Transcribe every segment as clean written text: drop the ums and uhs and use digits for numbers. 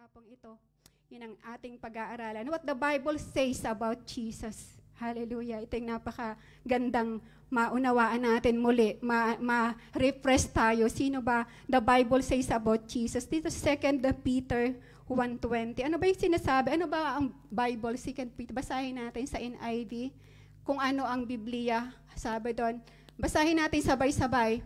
hapong ito, yun ang ating pag-aaralan. What the Bible says about Jesus. Hallelujah. Ito yung napakagandang maunawaan natin muli, ma-refresh tayo. Sino ba the Bible says about Jesus? Dito 2 Peter 1:20. Ano ba yung sinasabi? Ano ba ang Bible? 2 Peter. Basahin natin sa NIV kung ano ang Biblia. Sabi doon. Basahin natin sabay-sabay.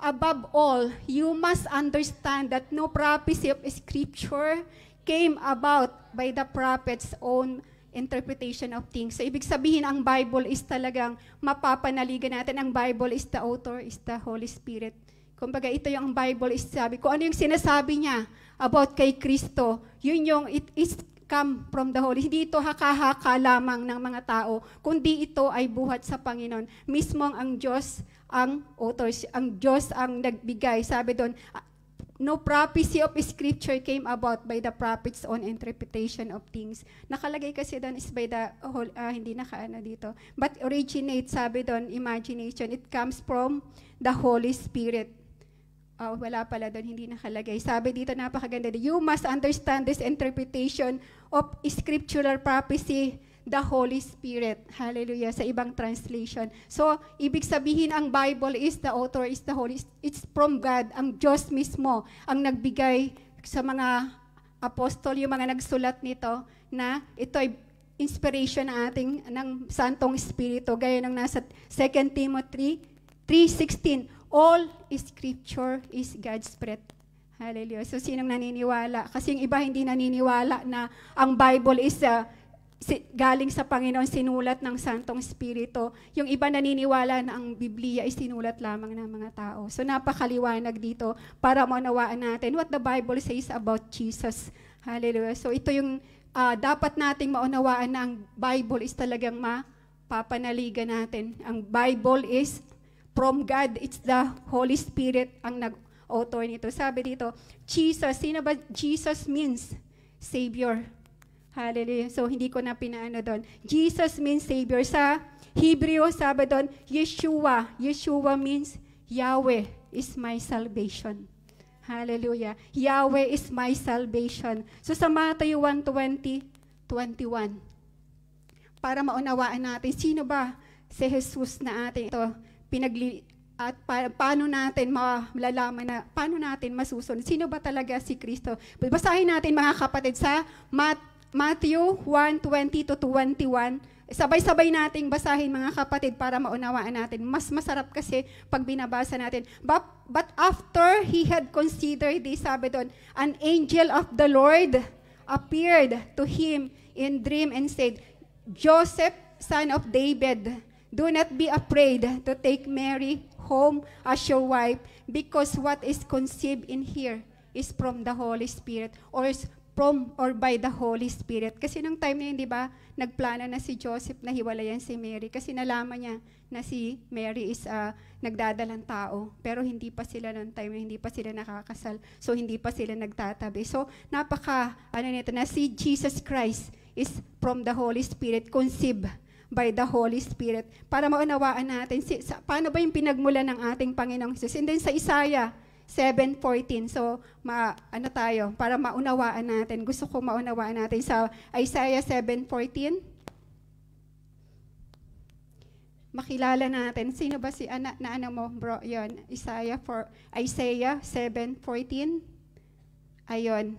Above all, you must understand that no prophecy of Scripture came about by the prophet's own interpretation of things. So, ibig sabihin, ang Bible is talagang mapapanaligan natin. Ang Bible is the author, is the Holy Spirit. Kumbaga, ito yung Bible is sabi. Kung ano yung sinasabi niya about kay Kristo, yun yung it is come from the Holy. Hindi ito haka-haka lamang ng mga tao, kundi ito ay buhat sa Panginoon. Mismong ang Diyos ang author, ang Diyos ang nagbigay. Sabi doon, no prophecy of Scripture came about by the prophet's own interpretation of things. Nakalagay kasi doon is by the, hindi nakaano dito. But originate, sabi doon, imagination. It comes from the Holy Spirit. Wala pala doon, hindi nakalagay. Sabi dito, napakaganda. You must understand this interpretation of scriptural prophecy, the Holy Spirit. Hallelujah. Sa ibang translation. So, ibig sabihin, ang Bible is the author, is the Holy. It's from God. Ang Diyos mismo ang nagbigay sa mga apostol, yung mga nagsulat nito, na ito ay inspiration na ating ng Santong Espiritu. Gaya ng nasa 2 Timothy 3:16. All Scripture is God's breath. Hallelujah. So, sinong naniniwala? Kasi yung iba hindi naniniwala na ang Bible is galing sa Panginoon, sinulat ng Santong Espiritu. Yung iba naniniwala na ang Biblia ay sinulat lamang ng mga tao. So, napakaliwanag dito para maunawaan natin what the Bible says about Jesus. Hallelujah. So, ito yung dapat nating maunawaan na ang Bible is talagang mapapanaligan natin. Ang Bible is from God. It's the Holy Spirit ang nag-author nito. Sabi dito, Jesus. Sino ba? Jesus means Savior. Hallelujah. So, hindi ko na pinaano doon. Jesus means Savior. Sa Hebrew, sabi doon, Yeshua. Yeshua means Yahweh is my salvation. Hallelujah. Yahweh is my salvation. So, sa Matthew 1:20-21, para maunawaan natin, sino ba si Jesus na ating ito at paano natin malalaman na, paano natin masusunod? Sino ba talaga si Kristo? Basahin natin mga kapatid sa Matthew 1:20-21. Sabay-sabay nating basahin mga kapatid para maunawaan natin. Mas masarap kasi pag binabasa natin. But after he had considered this, sabi doon, an angel of the Lord appeared to him in dream and said, Joseph, son of David, do not be afraid to take Mary home as your wife, because what is conceived in her is from the Holy Spirit, or by the Holy Spirit. Kasi nung time na yun, di ba, nagplano na si Joseph na hiwalayan si Mary kasi nalaman niya na si Mary is nagdadalang tao. Pero hindi pa sila nung time na hindi pa sila nakakasal. So, hindi pa sila nagtatabi. So, nito na si Jesus Christ is from the Holy Spirit, conceived by the Holy Spirit. Para maunawaan natin, paano ba yung pinagmula ng ating Panginoong Jesus? And then sa Isaiah 7:14. So, tayo, para maunawaan natin. Gusto ko maunawaan natin sa Isaiah 7:14. Makilala natin. Sino ba si mo, bro? Yun, Isaiah 7:14. Ayun.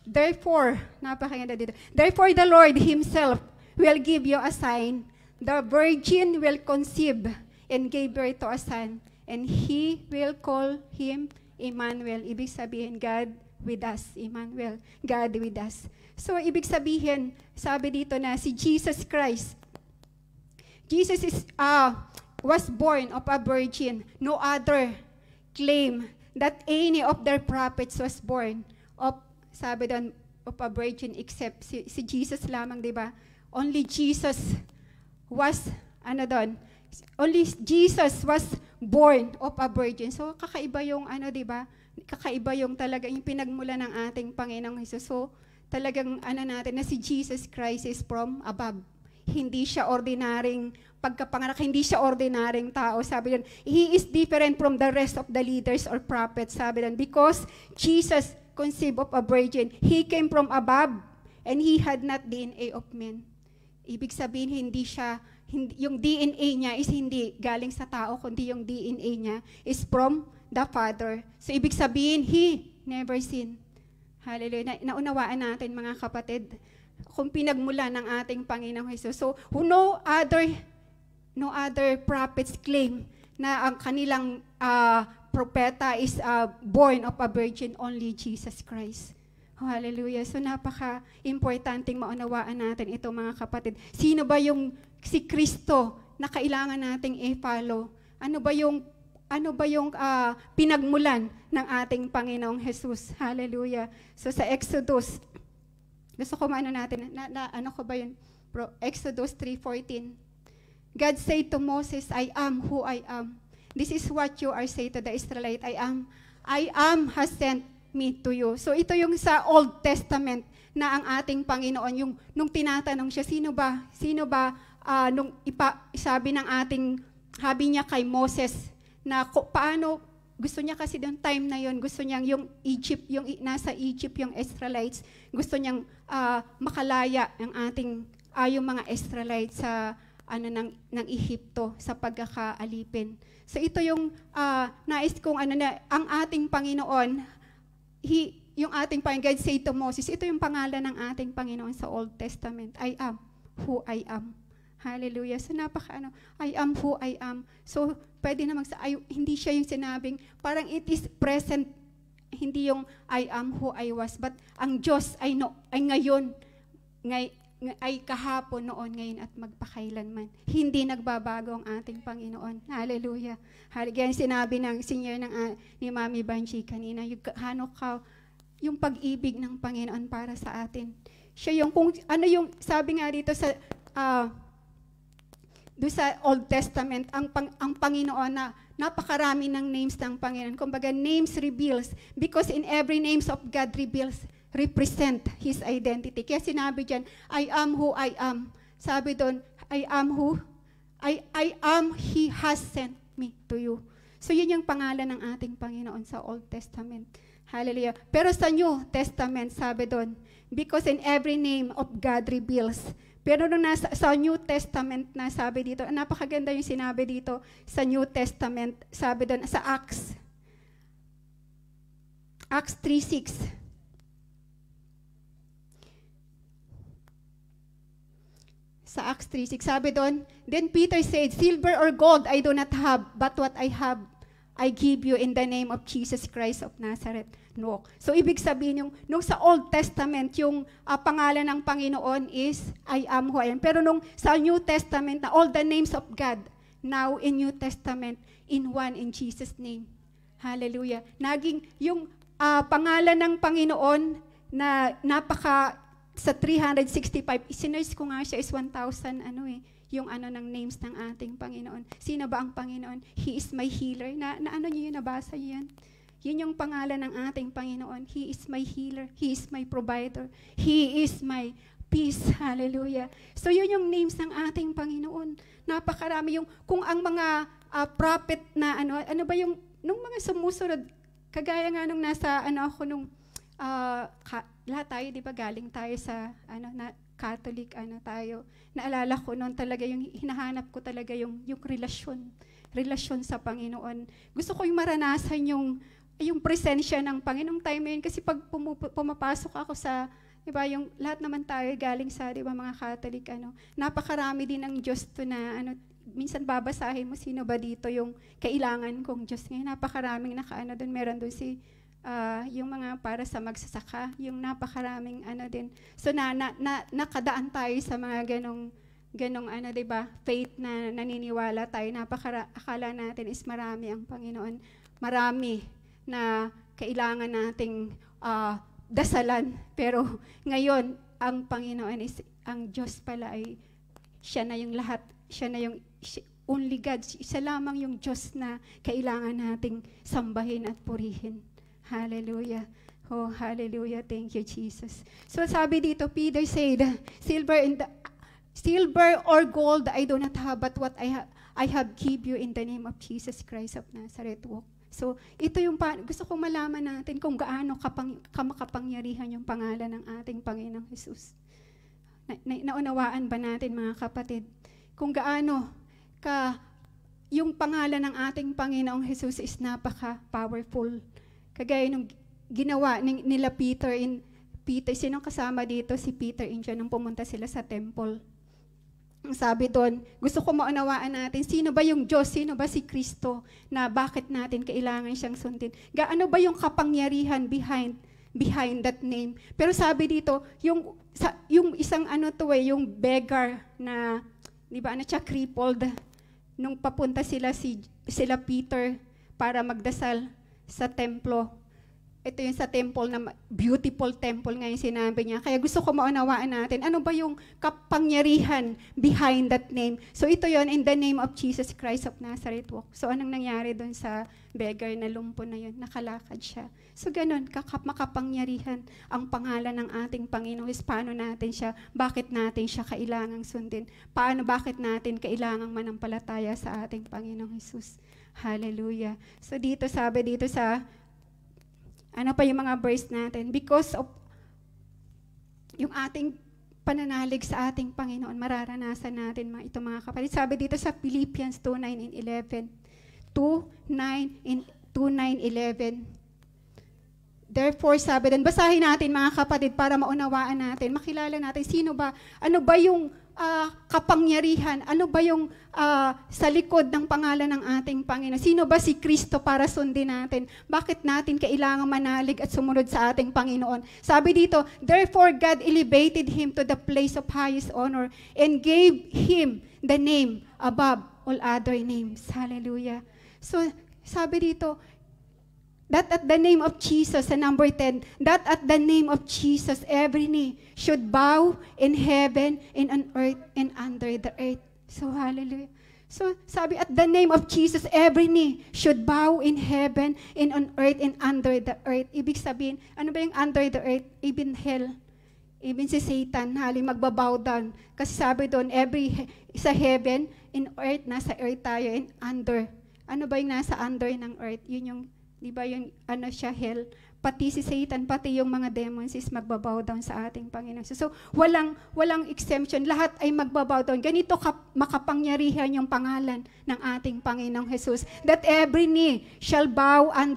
Therefore, napakaganda dito. Therefore, the Lord Himself will give you a sign. The virgin will conceive and give birth to a son, and He will call Him Emmanuel. Ibig sabihin, God with us. Emmanuel, God with us. So, ibig sabihin, sabi dito na si Jesus Christ, Jesus was born of a virgin. No other claim that any of their prophets was born of, sabi doon, of a virgin except si Jesus lamang, di ba? Only Jesus was, only Jesus was born of a virgin. So, kakaiba yung, di ba? Kakaiba yung talaga, yung pinagmula ng ating Panginoong Jesus. So, talagang, natin, na si Jesus Christ is from above. Hindi siya ordinaryong pagkapanganak, hindi siya ordinaryong tao. Sabi doon, He is different from the rest of the leaders or prophets. Sabi doon, because Jesus conceived of a virgin. He came from above, and he had not DNA of men. Ibig sabihin, yung DNA niya is hindi galing sa tao, kundi yung DNA niya is from the Father. So, ibig sabihin, he never sinned. Hallelujah. Naunawaan natin, mga kapatid, kung pinagmula ng ating Panginoong Jesus. So, no other prophets claim na ang kanilang propeta is born of a virgin, only Jesus Christ. Hallelujah. So, napaka-importanting maunawaan natin ito, mga kapatid. Sino ba si Kristo na kailangan nating i-follow? Ano ba yung pinagmulan ng ating Panginoong Jesus? Hallelujah. So sa Exodus, gusto ko natin, ano ko ba yun? Exodus 3:14. God said to Moses, I am who I am. This is what you are saying to the Israelite. I am has sent me to you. So ito yung sa Old Testament na ang ating Panginoon, nung tinatanong siya, sino ba, sabi niya kay Moses, na paano, gusto niya kasi doon time na yon, gusto niyang yung nasa Egypt yung Israelites, gusto niyang makalaya yung mga Israelites sa ng Ehipto sa pagkakaalipin. So ito yung nais kong ang ating Panginoon, yung ating Panginoon, God say to Moses, ito yung pangalan ng ating Panginoon sa Old Testament, I am who I am. Hallelujah. So I am who I am. So pwede namang hindi siya yung sinabing, parang it is present, hindi yung I am who I was, but ang Diyos ay ngayon, ay kahapon, noon, ngayon, at magpakailanman. Hindi nagbabago ang ating Panginoon. Hallelujah. Hallelujah. Sinabi ng senior ni Mami Banji kanina, yung pag-ibig ng Panginoon para sa atin. Siya yung, sabi nga dito doon sa Old Testament, ang Panginoon na napakarami ng names ng Panginoon. Kumbaga, names reveals, because in every names of God represent His identity. Kaya sinabi dyan, I am who I am. Sabi doon, I am, He has sent me to you. So yun yung pangalan ng ating Panginoon sa Old Testament. Hallelujah. Pero sa New Testament, sabi doon, because in every name of God reveals. Pero nung sa New Testament na sabi dito, napakaganda yung sinabi dito sa New Testament, sabi doon sa Acts 3:6. Sa Acts 3:6, sabi doon, then Peter said, silver or gold I do not have, but what I have, I give you in the name of Jesus Christ of Nazareth. No. So, ibig sabihin, nung sa Old Testament, yung pangalan ng Panginoon is, I am who I am. Pero nung sa New Testament, na all the names of God, now in New Testament, in one, in Jesus' name. Hallelujah. Naging, yung pangalan ng Panginoon, na sa 365, isinerge ko nga siya is 1,000, yung ng names ng ating Panginoon. Sino ba ang Panginoon? He is my healer. Niyo yun, nabasa niyo yan? Yun yung pangalan ng ating Panginoon. He is my healer. He is my provider. He is my peace. Hallelujah. So yun yung names ng ating Panginoon. Napakarami kung ang mga prophet na ano ba yung, nung mga sumusunod, kagaya nga nung nasa, lahat tayo, di ba, galing tayo sa, Catholic, tayo. Naalala ko noon talaga, yung hinahanap ko talaga yung relasyon sa Panginoon. Gusto ko yung maranasan yung presensya ng Panginoong time yun, kasi pag pumapasok ako sa, di ba, yung lahat naman tayo galing sa, di ba, mga Catholic, napakarami din ng Diyos to na, minsan babasahin mo, sino ba dito yung kailangan kong Diyos ngayon. Napakaraming doon, meron doon yung mga para sa magsasaka, yung napakaraming din. So nakadaan tayo sa mga ganong di ba, faith na naniniwala tayo. Akala natin is marami ang Panginoon. Marami na kailangan nating dasalan. Pero ngayon, ang Panginoon is, ang Diyos pala ay siya na yung lahat. Siya na yung only God. Isa lamang yung Diyos na kailangan nating sambahin at purihin. Hallelujah. Oh, hallelujah. Thank you, Jesus. So sabi dito, Peter said, silver or gold I do not have, but what I have give you in the name of Jesus Christ of Nazareth. Walk. So, ito yung gusto kong malaman natin kung gaano kamakapangyarihan yung pangalan ng ating Panginoong Hesus. Naunawaan ba natin, mga kapatid, kung gaano yung pangalan ng ating Panginoong Hesus is napaka-powerful. Kagaya nung ginawa nila Peter, sinong kasama dito? Si Peter nung pumunta sila sa temple. Ang sabi doon, gusto ko maunawaan natin, sino ba yung Diyos, sino ba si Kristo, na bakit natin kailangan siyang sundin? Gaano ba yung kapangyarihan behind that name? Pero sabi dito, yung isang yung beggar na, di ba, siya crippled, nung papunta sila Peter para magdasal sa templo. Ito yung sa temple na beautiful temple ngayon sinabi niya. Kaya gusto ko maunawaan natin, ano ba yung kapangyarihan behind that name? So ito yon, in the name of Jesus Christ of Nazareth walk. So anong nangyari doon sa beggar na lumpo na yun? Nakalakad siya. So ganun, makapangyarihan ang pangalan ng ating Panginoon. Paano natin siya, bakit natin siya kailangang sundin? Bakit natin kailangang manampalataya sa ating Panginoong Jesus? Hallelujah. So dito, sabi dito sa ano pa yung mga verse natin? Because of yung ating pananalig sa ating Panginoon, mararanasan natin itong mga kapatid. Sabi dito sa Philippians 2:9 and 11. 2:9-11. Therefore, sabi din, basahin natin mga kapatid para maunawaan natin, makilala natin sino ba, ano ba yung kapangyarihan, ano ba yung sa likod ng pangalan ng ating Panginoon? Sino ba si Kristo para sundin natin? Bakit natin kailangan manalig at sumunod sa ating Panginoon? Sabi dito, therefore God elevated him to the place of highest honor and gave him the name above all other names. Hallelujah. So, sabi dito, that at the name of Jesus, sa number 10, that at the name of Jesus, every knee should bow in heaven, and on earth, and under the earth. So, hallelujah. So, sabi, at the name of Jesus, every knee should bow in heaven, and on earth, and under the earth. Ibig sabihin, ano ba yung under the earth? Even hell. Even si Satan, magbabow down. Kasi sabi doon, sa heaven, in earth, nasa earth tayo, and under. Ano ba yung nasa under ng earth? Yun yung, di ba yung hell? Pati si Satan, pati yung mga demons is magbabow down sa ating Panginoon. So walang exemption. Lahat ay magbabow down. Ganito makapangyarihan yung pangalan ng ating Panginoong Jesus. That every knee shall bow on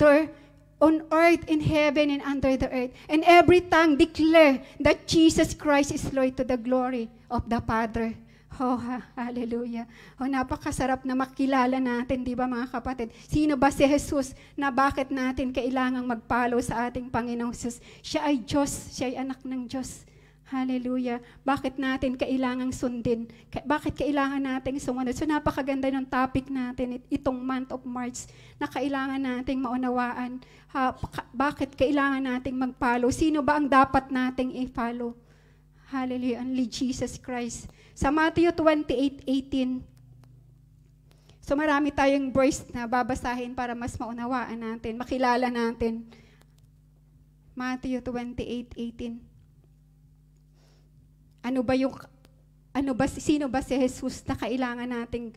earth, in heaven, and under the earth. And every tongue declare that Jesus Christ is Lord to the glory of the Father. Oh, hallelujah. Oh, napakasarap na makilala natin, di ba mga kapatid? Sino ba si Jesus na bakit natin kailangang mag-follow sa ating Panginoong Jesus? Siya ay Diyos, siya ay anak ng Diyos. Hallelujah. Bakit natin kailangang sundin? Bakit kailangan natin sumunod? So napakaganda ng topic natin itong month of March na kailangan nating maunawaan. Bakit kailangan nating mag-follow? Sino ba ang dapat nating i-follow? Hallelujah. Only Jesus Christ. Sa Matthew 28:18. So marami tayong verse na babasahin para mas maunawaan natin, makilala natin. Matthew 28:18. Sino ba si Jesus na kailangan nating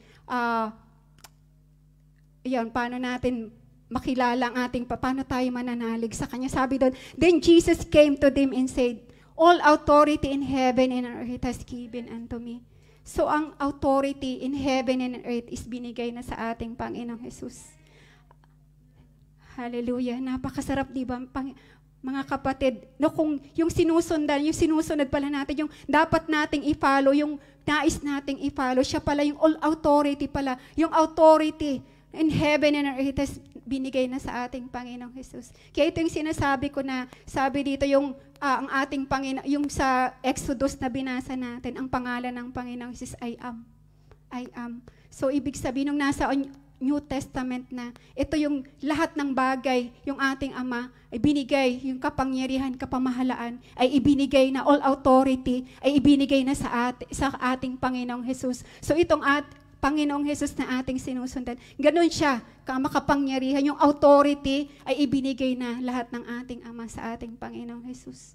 paano natin makilala ang paano tayo mananalig sa Kanya? Sabi doon, then Jesus came to them and said, all authority in heaven and on earth has given unto me. So, ang authority in heaven and on earth is binigay na sa ating Panginoong Jesus. Hallelujah. Napakasarap, di ba, mga kapatid? No, kung yung sinusunod pala natin, yung dapat nating i-follow, yung nais nating i-follow, siya pala yung all authority pala. Yung authority in heaven and on earth has binigay na sa ating Panginoong Jesus. Kaya ito yung sinasabi ko na, sabi dito yung ang ating Panginoon, yung sa Exodus na binasa natin, ang pangalan ng Panginoong Jesus, I am. I am. So, ibig sabihin, nung nasa New Testament na, ito yung lahat ng bagay, yung ating Ama, ay binigay, yung kapangyarihan, kapamahalaan, ay ibinigay na, all authority, ay ibinigay na sa ating Panginoong Jesus. So, itong Panginoong Jesus na ating sinusundan. Ganun siya, makapangyarihan. Yung authority ay ibinigay na lahat ng ating Ama sa ating Panginoong Jesus.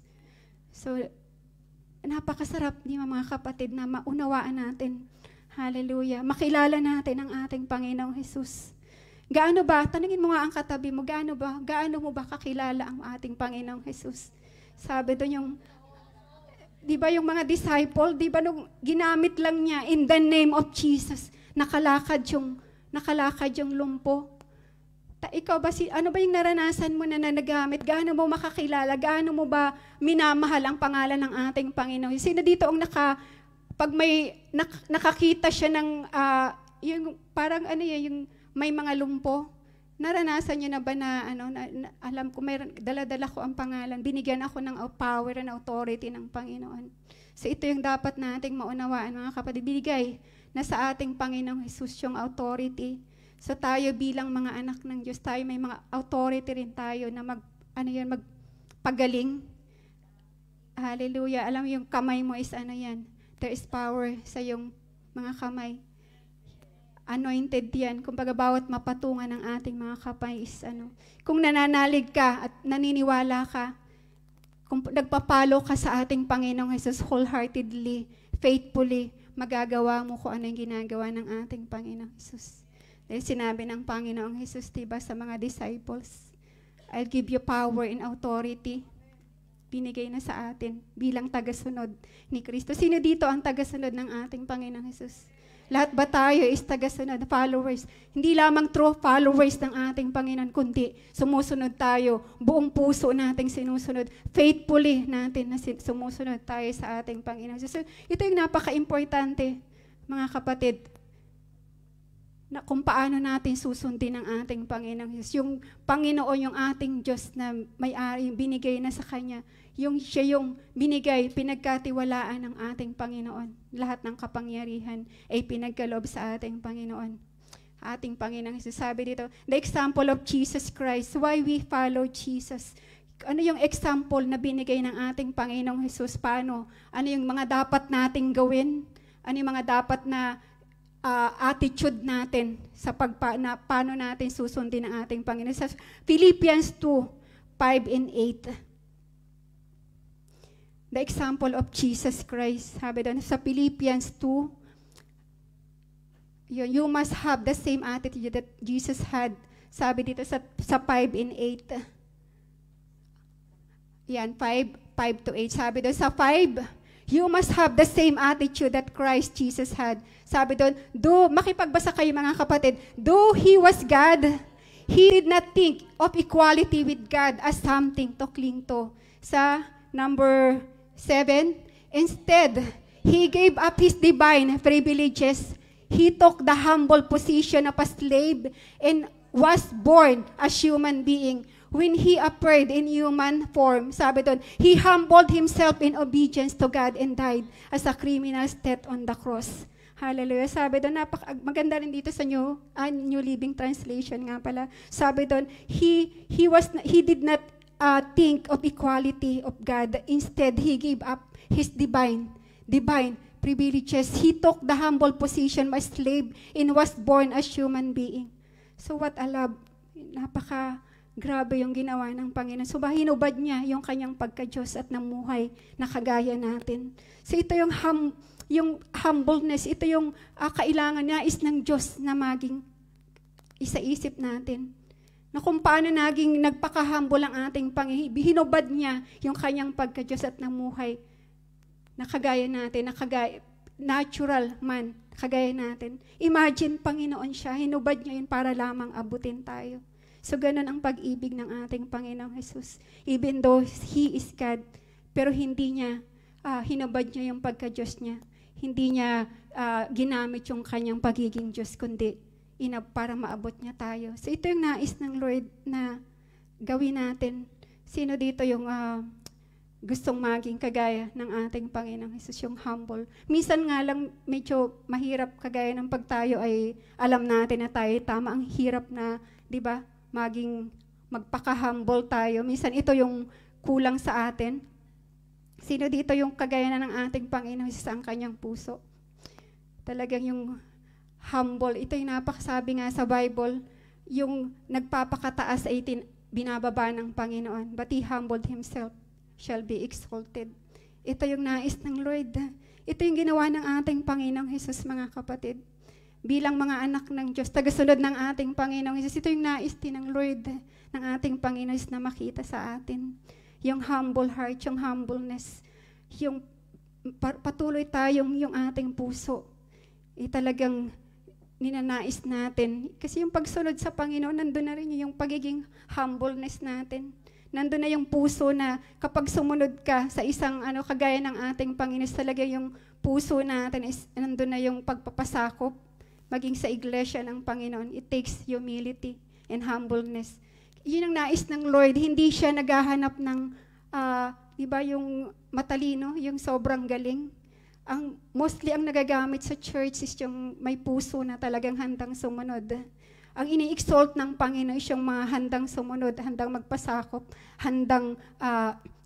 So, napakasarap, di ba mga kapatid, na maunawaan natin. Hallelujah. Makilala natin ang ating Panginoong Jesus. Gaano ba, tanungin mo nga ang katabi mo, gaano mo ba kakilala ang ating Panginoong Jesus? Sabi doon yung, di ba yung mga disciple, di ba nung ginamit lang niya, in the name of Jesus, nakalakad yung lumpo. Ikaw ba, ano ba yung naranasan mo na nagamit? Gaano mo makakilala? Gaano mo ba minamahal ang pangalan ng ating Panginoon? Sino dito ang pag may nakakita siya ng, yung parang yung may mga lumpo, naranasan niyo na ba na, alam ko, dala-dala ko ang pangalan, binigyan ako ng power and authority ng Panginoon. So ito yung dapat nating maunawaan, mga kapatid, binigay na sa ating Panginoong Jesus yung authority. So tayo bilang mga anak ng Diyos, tayo may mga authority rin tayo na magpagaling. Hallelujah. Alam yung kamay mo is there is power sa yung mga kamay. Anointed yan. Kumbaga bawat mapatungan ng ating mga kamay is Kung nananalig ka at naniniwala ka, kung nagpapalo ka sa ating Panginoong Jesus wholeheartedly, faithfully, magagawa mo kung ano yung ginagawa ng ating Panginoong Jesus. Dahil sinabi ng Panginoong Jesus, diba, sa mga disciples, I'll give you power and authority. Binigay na sa atin bilang tagasunod ni Kristo. Sino dito ang tagasunod ng ating Panginoong Jesus? Lahat ba tayo is tagasunod, followers? Hindi lamang true followers ng ating Panginoon, kundi sumusunod tayo, buong puso nating sinusunod, faithfully natin na sumusunod tayo sa ating Panginoon. So, ito yung napaka-importante, mga kapatid, na kung paano natin susundin ang ating Panginoon. Yung Panginoon, yung ating Diyos na may-ari, binigay na sa Kanya, siya yung binigay, pinagkatiwalaan ng ating Panginoon. Lahat ng kapangyarihan ay pinagkaloob sa ating Panginoon. Ating Panginoon, sabi dito, the example of Jesus Christ, why we follow Jesus. Ano yung example na binigay ng ating Panginoong Jesus? Paano? Ano yung mga dapat nating gawin? Ano yung mga dapat na attitude natin sa paano natin susundin ang ating Panginoon? Sa Philippians 2:5 and 8. The example of Jesus Christ. Sabi doon sa Philippians 2, you must have the same attitude that Jesus had. Sabi dito sa 5 and 8. Yan, 5 to 8. Sabi doon sa 5, you must have the same attitude that Christ Jesus had. Sabi doon, makipagbasa kayo mga kapatid, though He was God, He did not think of equality with God as something to cling to. Sa number 7, instead, He gave up His divine privileges. He took the humble position of a slave and was born as human being. When He appeared in human form, sabi doon, He humbled Himself in obedience to God and died as a criminal's death on the cross. Hallelujah. Sabi doon, maganda rin dito sa New Living Translation nga pala. Sabi doon, He did not think of equality of God. Instead, He gave up His divine privileges. He took the humble position of a slave and was born as human being. So what a love. Grabe yung ginawa ng Panginoon. So hinubad niya yung kanyang pagka-Diyos at namuhay na kagaya natin. So ito yung humbleness, ito yung kailangan nais ng Diyos na maging isaisip natin. Na kung paano naging nagpaka-humble ang ating Panginoon, hinubad niya yung kanyang pagka-Diyos at namuhay na kagaya natin, natural man, kagaya natin. Imagine, Panginoon siya, hinubad niya yun para lamang abutin tayo. So, ganun ang pag-ibig ng ating Panginoong Jesus. Even though He is God, pero hindi niya, hinubad niya yung pagka-Diyos niya. Hindi niya ginamit yung kanyang pagiging Diyos, kundi para maabot niya tayo. So, ito yung nais ng Lord na gawin natin. Sino dito yung gustong maging kagaya ng ating Panginoong Jesus, yung humble. Minsan nga lang medyo mahirap kagaya ng pag tayo ay alam natin na tayo tama. Ang hirap na, di ba, magpaka-humble tayo. Minsan ito yung kulang sa atin. Sino dito yung kagaya na ng ating Panginoon Jesus ang kanyang puso? Talagang yung humble. Ito yung napakasabi nga sa Bible, yung nagpapakataas ay binababa ng Panginoon. But He humbled Himself, shall be exalted. Ito yung nais ng Lord. Ito yung ginawa ng ating Panginoong Jesus, mga kapatid. bilang mga anak ng Diyos, tagasunod ng ating Panginoong Hesus. Ito yung nais din ng Lord, ng ating Panginoon na makita sa atin. Yung humble heart, yung humbleness, yung patuloy tayong yung ating puso, talagang ninanais natin. Kasi yung pagsunod sa Panginoon, nandun na rin yung pagiging humbleness natin. Nandun na yung puso na kapag sumunod ka sa isang kagaya ng ating Panginoon, talaga yung puso natin is nandun na yung pagpapasakop, maging sa iglesia ng Panginoon. It takes humility and humbleness. Yun ang nais ng Lord. Hindi siya naghahanap ng, yung matalino, yung sobrang galing. Mostly ang nagagamit sa church is yung may puso na talagang handang sumunod. Ang ini-exalt ng Panginoon is yung mga handang sumunod, handang magpasakop, handang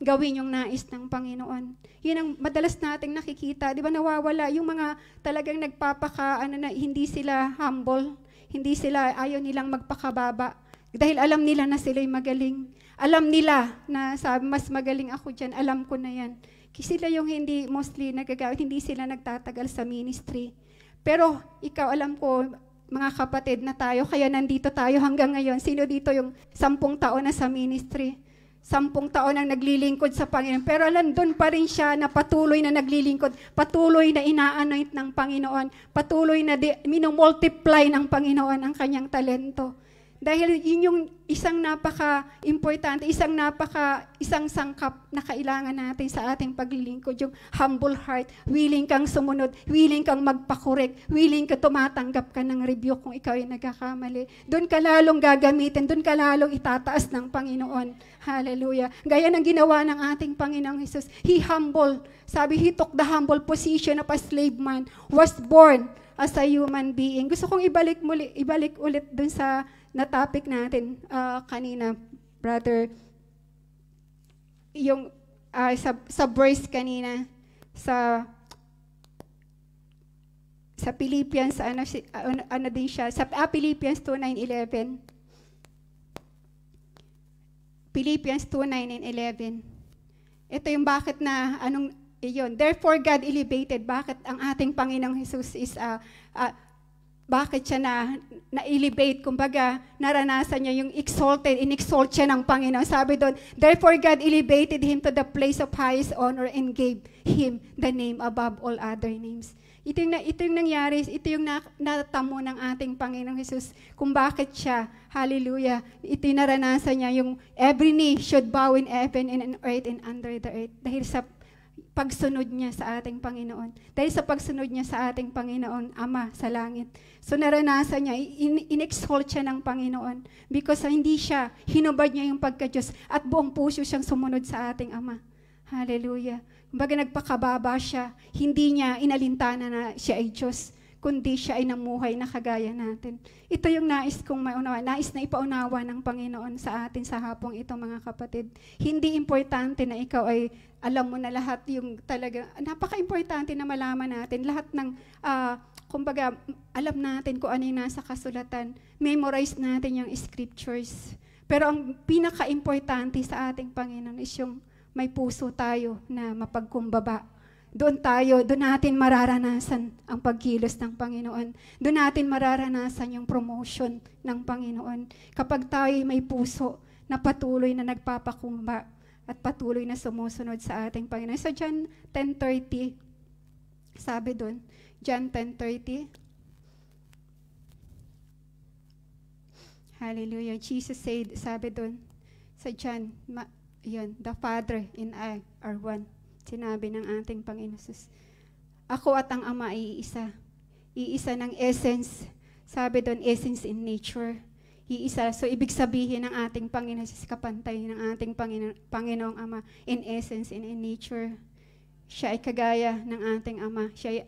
gawin yung nais ng Panginoon. Yun ang madalas nating nakikita. Di ba nawawala yung mga talagang na hindi sila humble, hindi sila, ayaw nilang magpakababa. Dahil alam nila na sila'y magaling. Alam nila na sabi, mas magaling ako dyan, alam ko na yan. Sila yung hindi mostly nagagawin, hindi sila nagtatagal sa ministry. Pero ikaw, alam ko, mga kapatid na tayo, kaya nandito tayo hanggang ngayon. Sino dito yung 10 taon na sa ministry? 10 taon nang naglilingkod sa Panginoon. Pero doon pa rin siya na patuloy na naglilingkod, patuloy na ina-anoint ng Panginoon, patuloy na minumultiply ng Panginoon ang kanyang talento. Dahil yun yung isang napaka-importante, isang sangkap na kailangan natin sa ating paglilingkod, yung humble heart, willing kang sumunod, willing kang magpakorek, willing ka tumatanggap ka ng rebuke kung ikaw ay nagkakamali. Doon ka lalong gagamitin, doon ka lalong itataas ng Panginoon. Hallelujah. Gaya ng ginawa ng ating Panginoong Hesus, He humble. Sabi, He took the humble position of a slave man, was born as a human being. Gusto kong ibalik ulit doon sa na topic natin kanina, brother, yung sa verse kanina, sa Philippians, din siya, sa Philippians 2:9-11. Philippians 2:9 and 11. Ito yung bakit na, therefore God elevated, bakit ang ating Panginoong Hesus is, bakit siya na-elevate, kumbaga, naranasan niya yung in-exalt siya ng Panginoon. Sabi doon, therefore God elevated Him to the place of highest honor and gave Him the name above all other names. Ito yung nangyari, ito yung natamo ng ating Panginoong Hesus, kung bakit siya, hallelujah, ito yung naranasan niya, yung every knee should bow in heaven and on earth and under the earth. Dahil sa pagsunod niya sa ating Panginoon. Dahil sa pagsunod niya sa ating Panginoon, Ama sa langit. So naranasan niya, in-exalt siya ng Panginoon because hindi siya, hinubad niya yung pagka-Diyos at buong puso siyang sumunod sa ating Ama. Hallelujah. Kumbaga nagpakababa siya, hindi niya inalintana na siya ay Diyos, kundi siya ay namuhay na kagaya natin. Ito yung nais kong maunawa, nais na ipaunawa ng Panginoon sa atin sa hapong ito, mga kapatid. Hindi importante na ikaw ay alam mo na lahat yung talaga, napaka-importante na malaman natin, lahat ng, kumbaga, alam natin kung ano yung nasa kasulatan, memorize natin yung scriptures. Pero ang pinaka-importante sa ating Panginoon is yung may puso tayo na mapagkumbaba. Doon natin mararanasan ang pagkilos ng Panginoon. Doon natin mararanasan yung promotion ng Panginoon. Kapag tayo may puso na patuloy na nagpapakumba at patuloy na sumusunod sa ating Panginoon. So John 10:30, sabi doon, John 10:30, hallelujah, Jesus said, sabi doon, sa John, the Father and I are one. Sinabi ng ating Panginoon Jesus, ako at ang Ama ay iisa. Iisa ng essence. Sabi doon, essence in nature. Iisa. So, ibig sabihin ng ating Panginoon Jesus, kapantay ng ating Panginoong Ama, in essence and in nature. Siya ay kagaya ng ating Ama. Siya ay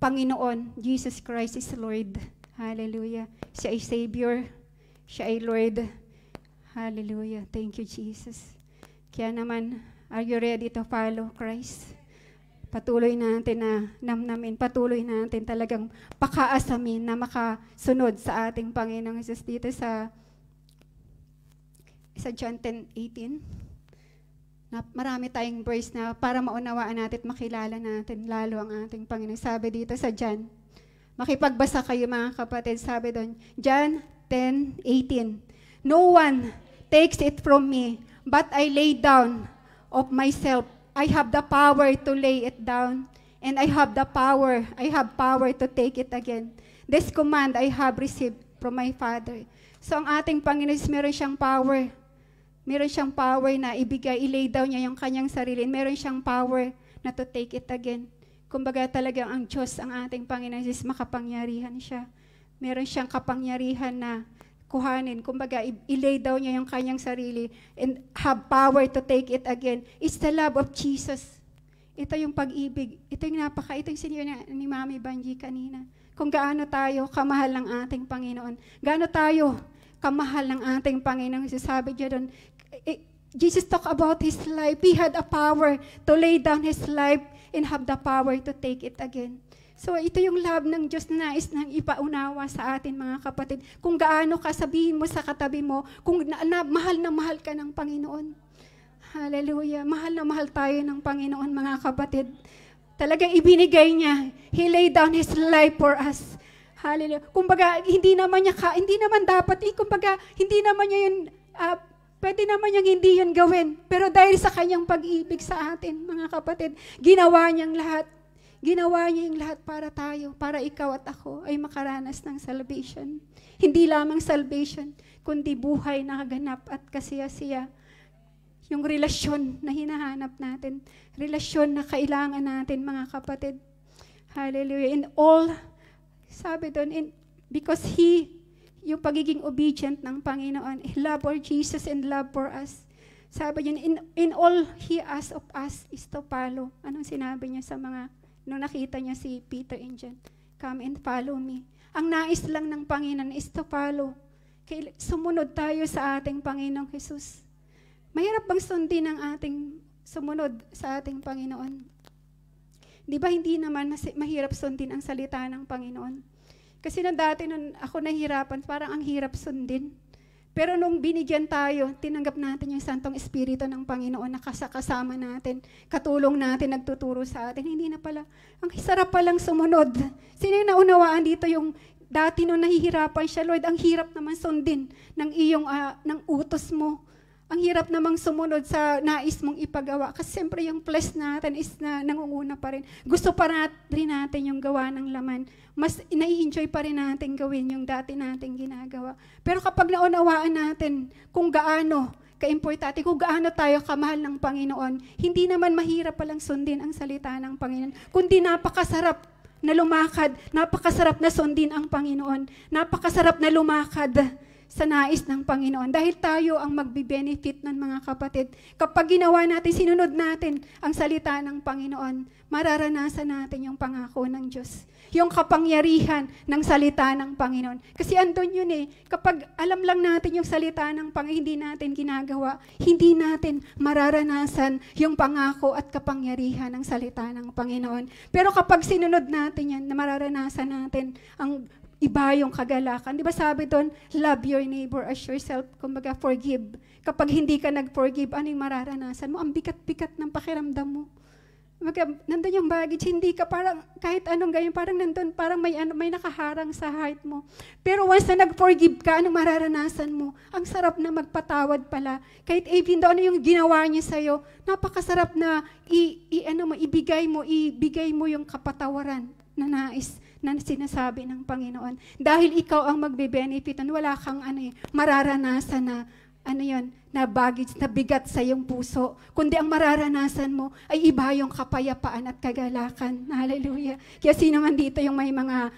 Panginoon. Jesus Christ is Lord. Hallelujah. Siya ay Savior. Siya ay Lord. Hallelujah. Thank you, Jesus. Kaya naman, are you ready to follow Christ? Patuloy natin na namnamin, patuloy natin talagang pakaasamin na makasunod sa ating Panginoong Jesus dito sa John 10:18. Na marami tayong verse na para maunawaan natin at makilala natin lalo ang ating Panginoon. Sabi dito sa John, Makipagbasa kayo mga kapatid, sabi doon, John 10:18. No one takes it from me, but I lay down of myself. I have the power to lay it down, and I have power to take it again. This command I have received from my Father. So ang ating Panginoon, meron siyang power. Meron siyang power na ibigay, ilay down niya yung kanyang sarili. Meron siyang power na to take it again. Kumbaga talagang ang Diyos, ang ating Panginoon Jesus, makapangyarihan siya. Meron siyang kapangyarihan na kuhanin. Kumbaga, ilay down niya yung kanyang sarili and have power to take it again. It's the love of Jesus. Ito yung pag-ibig. Ito yung senior ni Mami Banji kanina. Kung gaano tayo kamahal ng ating Panginoon. Gaano tayo kamahal ng ating Panginoon. Sabi niya doon, Jesus talk about His life. He had a power to lay down His life and have the power to take it again. So ito yung love ng Diyos na nais nang ipaunawa sa atin mga kapatid. Kung gaano ka, sabihin mo sa katabi mo, kung mahal na mahal ka ng Panginoon. Hallelujah. Mahal na mahal tayo ng Panginoon mga kapatid. Talagang ibinigay niya. He laid down His life for us. Hallelujah. Kumbaga, hindi naman dapat, kumbaga, hindi naman niya yun, pwede naman niyang hindi yun gawin. Pero dahil sa kanyang pag-ibig sa atin, mga kapatid, ginawa niyang lahat. Ginawa niya yung lahat para tayo, para ikaw at ako ay makaranas ng salvation. Hindi lamang salvation, kundi buhay na kaganap at kasiyasiya. Yung relasyon na hinahanap natin, relasyon na kailangan natin, mga kapatid. Hallelujah. In all, sabi doon, because yung pagiging obedient ng Panginoon, love for Jesus and love for us. Sabi niya, in all He asks of us is to follow. Anong sinabi niya sa mga, nung nakita niya si Peter and John, come and follow me. Ang nais lang ng Panginoon is to follow. Sumunod tayo sa ating Panginoong Jesus. Mahirap bang sundin ang ating sumunod sa ating Panginoon? Di ba hindi naman mahirap sundin ang salita ng Panginoon? Kasi dati nung ako nahihirapan, parang ang hirap sundin. Pero nung binigyan tayo, tinanggap natin yung Santong Espiritu ng Panginoon na kasama natin, katulong natin, nagtuturo sa atin. Hindi na pala, ang sarap palang sumunod. Sino yung naunawaan dito yung dati nung nahihirapan siya, Lord, ang hirap naman sundin ng iyong ng utos mo. Ang hirap namang sumunod sa nais mong ipagawa. Kasi siyempre yung flesh natin is nangunguna pa rin. Gusto pa rin natin yung gawa ng laman. Mas nai-enjoy pa rin natin gawin yung dati nating ginagawa. Pero kapag naunawaan natin kung gaano ka-importante, kung gaano tayo kamahal ng Panginoon, hindi naman mahirap palang sundin ang salita ng Panginoon. Kundi napakasarap na lumakad, napakasarap na sundin ang Panginoon, napakasarap na lumakad sa nais ng Panginoon. Dahil tayo ang magbe-benefit ng mga kapatid. Kapag ginawa natin, sinunod natin ang salita ng Panginoon, mararanasan natin yung pangako ng Diyos. Yung kapangyarihan ng salita ng Panginoon. Kasi andun yun kapag alam lang natin yung salita ng Panginoon, hindi natin ginagawa, hindi natin mararanasan yung pangako at kapangyarihan ng salita ng Panginoon. Pero kapag sinunod natin yan, mararanasan natin ang iba yung kagalakan. Di ba sabi doon, love your neighbor as yourself. Kumbaga, forgive. Kapag hindi ka nag-forgive, ano yung mararanasan mo? Ang bigat-bigat ng pakiramdam mo. Nandun yung baggage, hindi ka parang, kahit anong ganyan, parang nandun, parang may nakaharang sa heart mo. Pero once na nag-forgive ka, anong mararanasan mo? Ang sarap na magpatawad pala. Kahit even doon ano yung ginawa niya sa'yo, napakasarap na ibigay mo yung kapatawaran na nais na sinasabi ng Panginoon. Dahil ikaw ang magbe-benefit, wala kang mararanasan na baggage, na bigat sa iyong puso. Kundi ang mararanasan mo ay iba yung kapayapaan at kagalakan. Hallelujah. Kaya sino man dito yung may mga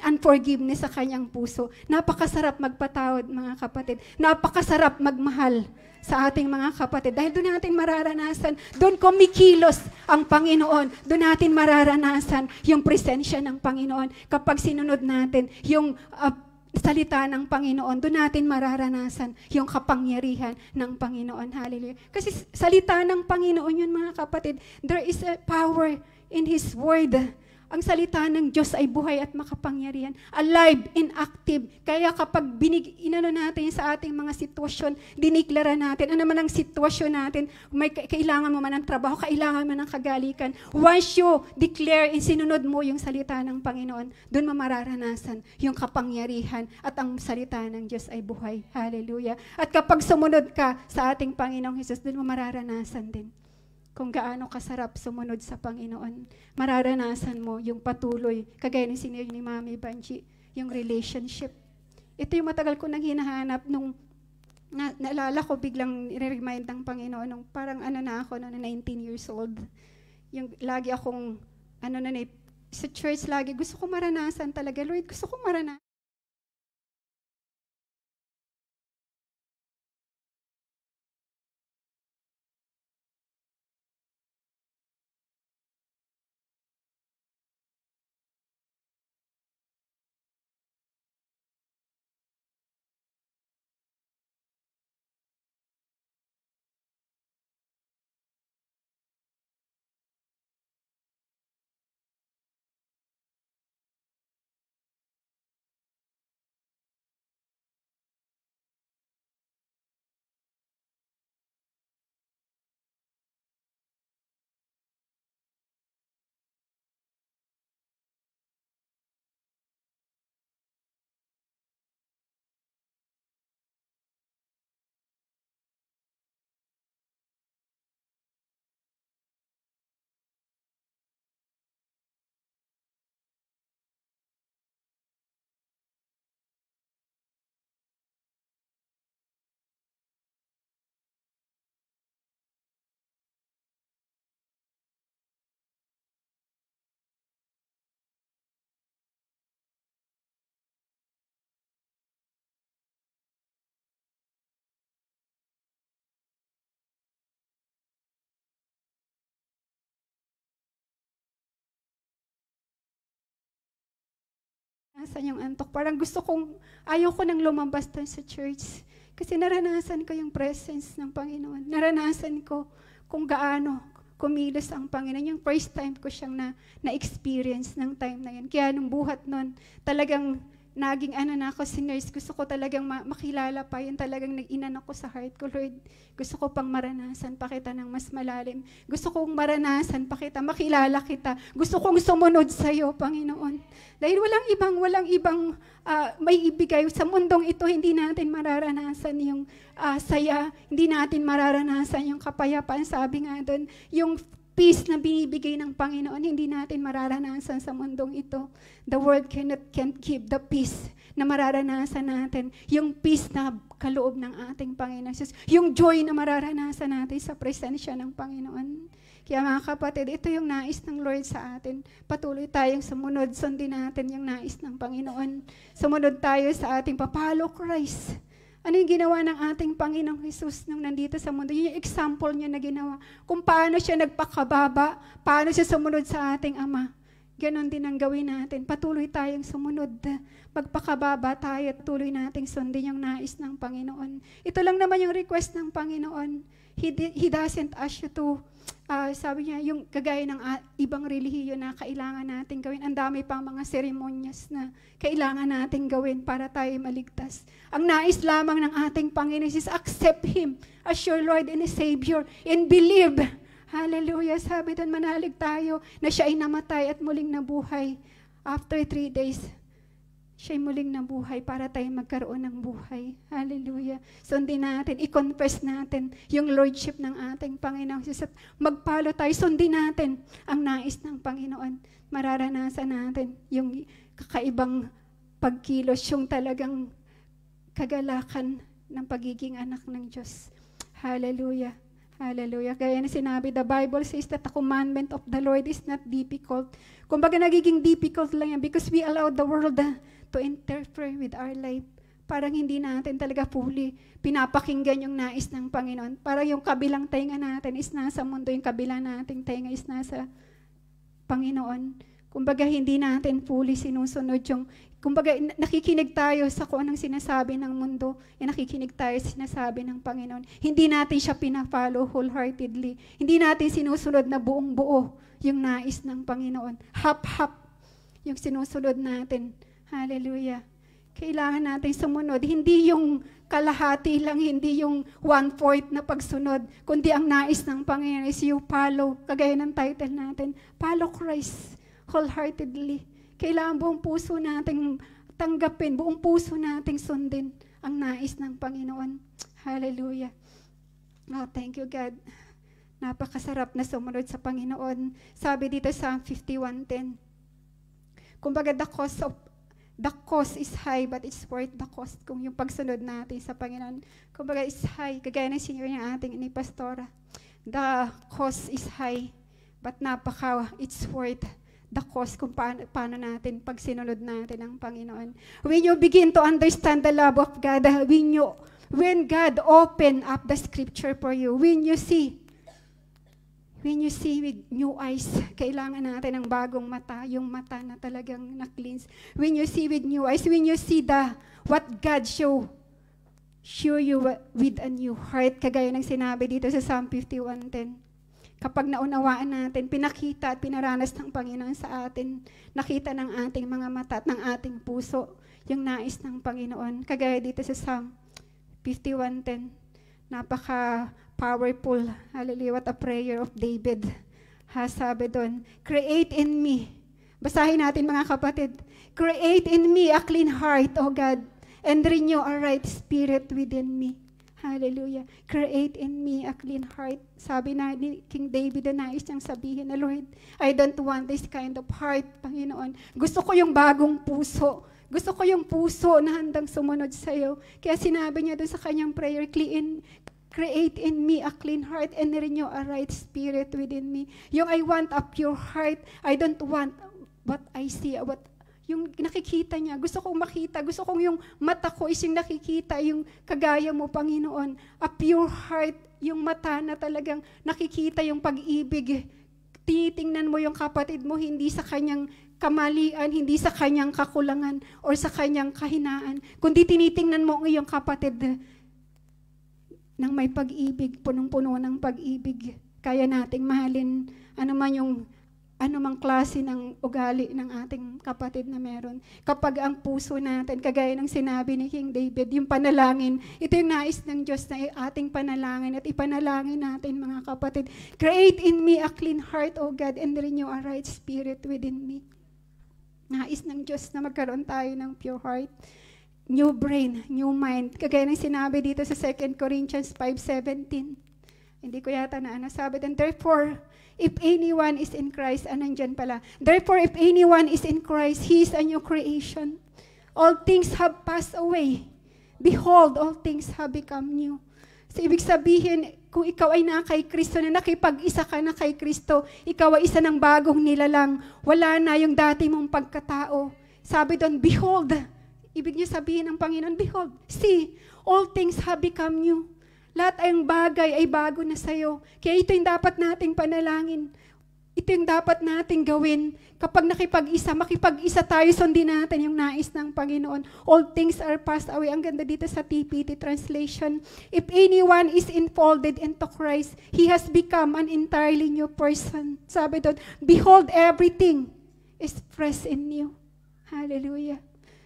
unforgiveness sa kanyang puso. Napakasarap magpatawad, mga kapatid. Napakasarap magmahal sa ating mga kapatid. Dahil doon natin mararanasan, doon kumikilos ang Panginoon. Doon natin mararanasan yung presensya ng Panginoon. Kapag sinunod natin yung salita ng Panginoon, doon natin mararanasan yung kapangyarihan ng Panginoon. Hallelujah. Kasi salita ng Panginoon yun, mga kapatid. There is a power in His Word. ang salita ng Diyos ay buhay at makapangyarihan. Alive and active. Kaya kapag inano natin sa ating mga sitwasyon, diniklara natin, ano man ang sitwasyon natin, may kailangan mo man ng trabaho, kailangan mo ng kagalikan. Once you declare and sinunod mo yung salita ng Panginoon, doon mo mararanasan yung kapangyarihan at ang salita ng Diyos ay buhay. Hallelujah. At kapag sumunod ka sa ating Panginoong Hesus, doon mo mararanasan din kung gaano kasarap sumunod sa Panginoon. Mararanasan mo yung patuloy, kagaya ng sinir ni Mami Banji, yung relationship. Ito yung matagal ko nang hinahanap nung naalala ko, biglang i-remind ng Panginoon, nung parang na ako, 19 years old. Yung lagi akong, sa church lagi, gusto ko maranasan talaga. Lord, gusto ko maranasan. Nasaan yung antok? Parang ayaw ko nang lumabas doon sa church. Kasi naranasan ko yung presence ng Panginoon. Naranasan ko kung gaano kumilos ang Panginoon. Yung first time ko siyang na-experience ng time na yun. Kaya nung buhat nun, talagang naging na ako, sinners, gusto ko talagang makilala pa. Yun talagang nag-inan ako sa heart ko, Lord. Gusto ko pang maranasan pa kita ng mas malalim. Gusto kong maranasan pa kita, makilala kita. Gusto kong sumunod sa iyo, Panginoon. Dahil walang ibang may ibigay sa mundong ito, hindi natin mararanasan yung saya, hindi natin mararanasan yung kapayapaan. Sabi nga doon, yung peace na binibigay ng Panginoon, hindi natin mararanasan sa mundong ito. The world can't give the peace na mararanasan natin. Yung peace na kaloob ng ating Panginoon. Yung joy na mararanasan natin sa presensya ng Panginoon. Kaya mga kapatid, ito yung nais ng Lord sa atin. Patuloy tayong sumunod, sundin natin yung nais ng Panginoon. Sumunod tayo sa ating papalo Christ. Ano yung ginawa ng ating Panginoong Hesus nung nandito sa mundo? Yun yung example niya na ginawa. Kung paano siya nagpakababa, paano siya sumunod sa ating Ama. Ganon din ang gawin natin. Patuloy tayong sumunod. Magpakababa tayo at tuloy nating sundin yung nais ng Panginoon. Ito lang naman yung request ng Panginoon. He doesn't ask you to, sabi niya, yung kagaya ng ibang relihiyon na kailangan natin gawin. Ang dami pang mga seremonyas na kailangan natin gawin para tayo maligtas. Ang nais lamang ng ating Panginoon is accept Him as your Lord and Savior and believe. Hallelujah. Sabi doon, manalig tayo na siya ay namatay at muling nabuhay. After 3 days, siya'y muling nabuhay para tayo magkaroon ng buhay. Hallelujah. Sundin natin, i-confess natin yung Lordship ng ating Panginoon Jesus. At magpalo tayo, sundin natin ang nais ng Panginoon. Mararanasan natin yung kakaibang pagkilos, yung talagang kagalakan ng pagiging anak ng Diyos. Hallelujah. Hallelujah. Kaya na sinabi, the Bible says that the commandment of the Lord is not difficult. Kumbaga nagiging difficult lang yan because we allow the world to interfere with our life. Parang hindi natin talaga fully pinapakinggan yung nais ng Panginoon. Parang yung kabilang tainga natin is nasa mundo, yung kabilang nating tainga is nasa Panginoon. Kumbaga, hindi natin fully sinusunod yung, kumbaga, nakikinig tayo sa kung anong sinasabi ng mundo, nakikinig tayo sa sinasabi ng Panginoon. Hindi natin siya pina-follow wholeheartedly. Hindi natin sinusunod na buong buo yung nais ng Panginoon. Hap-hap yung sinusunod natin. Hallelujah. Kailangan natin sumunod. Hindi yung kalahati lang, hindi yung 1/4 na pagsunod, kundi ang nais ng Panginoon is you follow, kagaya ng title natin, follow Christ wholeheartedly. Kailangan buong puso nating tanggapin, buong puso nating sundin ang nais ng Panginoon. Hallelujah. Oh, thank you, God. Napakasarap na sumunod sa Panginoon. Sabi dito sa 51:10, kumbaga the cost is high, but it's worth the cost. Kung yung pagsunod natin sa Panginoon, kumbaga is high, kagaya ng senior niya ating ni Pastora. The cost is high, but it's worth the cost kung paano natin pag sinunod natin ang Panginoon. When you begin to understand the love of God, when God open up the scripture for you, when you see with new eyes, kailangan natin ng bagong mata, yung mata na talagang na-cleanse. When you see with new eyes, when you see what God show you with a new heart, kagaya ng sinabi dito sa Psalm 51:10. Kapag naunawaan natin, pinakita at pinaranas ng Panginoon sa atin, nakita ng ating mga mata at ng ating puso, yung nais ng Panginoon. Kagaya dito sa Psalm 51:10, napaka-powerful. Hallelujah, what a prayer of David. Sabi doon, create in me. Basahin natin mga kapatid. Create in me a clean heart, O God, and renew a right spirit within me. Hallelujah. Create in me a clean heart. Sabi na ni King David na nais niyang sabihin na, Lord, I don't want this kind of heart, Panginoon. Gusto ko yung bagong puso. Gusto ko yung puso na handang sumunod sa iyo. Kaya sinabi niya doon sa kanyang prayer, create in me a clean heart and renew a right spirit within me. Yung I want a pure heart. I don't want what I see, yung nakikita niya. Gusto kong makita. Gusto kong yung mata ko is yung nakikita, yung kagaya mo, Panginoon. A pure heart, yung mata na talagang nakikita yung pag-ibig. Tinitingnan mo yung kapatid mo, hindi sa kanyang kamalian, hindi sa kanyang kakulangan, or sa kanyang kahinaan. Kundi tinitingnan mo ang iyong kapatid nang may pag-ibig, punong-puno ng pag-ibig. Kaya nating mahalin anumang klase ng ugali ng ating kapatid na meron. Kapag ang puso natin, kagaya ng sinabi ni King David, yung panalangin, ito yung nais ng Diyos na ating panalangin at ipanalangin natin mga kapatid. Create in me a clean heart, O God, and renew a right spirit within me. Nais ng Diyos na magkaroon tayo ng pure heart, new brain, new mind. Kagaya ng sinabi dito sa 2 Corinthians 5:17. Hindi ko yata nasabi din. Therefore, if anyone is in Christ, nandyan pala. Therefore, if anyone is in Christ, he is a new creation. All things have passed away. Behold, all things have become new. So, ibig sabihin, kung ikaw ay na kay Kristo, na nakipag-isa ka na kay Kristo, ikaw ay isa ng bagong nilalang. Wala na yung dati mong pagkatao. Sabi doon, behold. Ibig niya sabihin ng Panginoon, behold, see, all things have become new. Lahat ay bagay ay bago na sa'yo. Kaya ito yung dapat nating panalangin. Ito yung dapat nating gawin. Kapag makipag-isa tayo, sundin natin yung nais ng Panginoon. All things are passed away. Ang ganda dito sa TPT translation. If anyone is enfolded into Christ, he has become an entirely new person. Sabi doon, behold, everything is fresh in you. Hallelujah.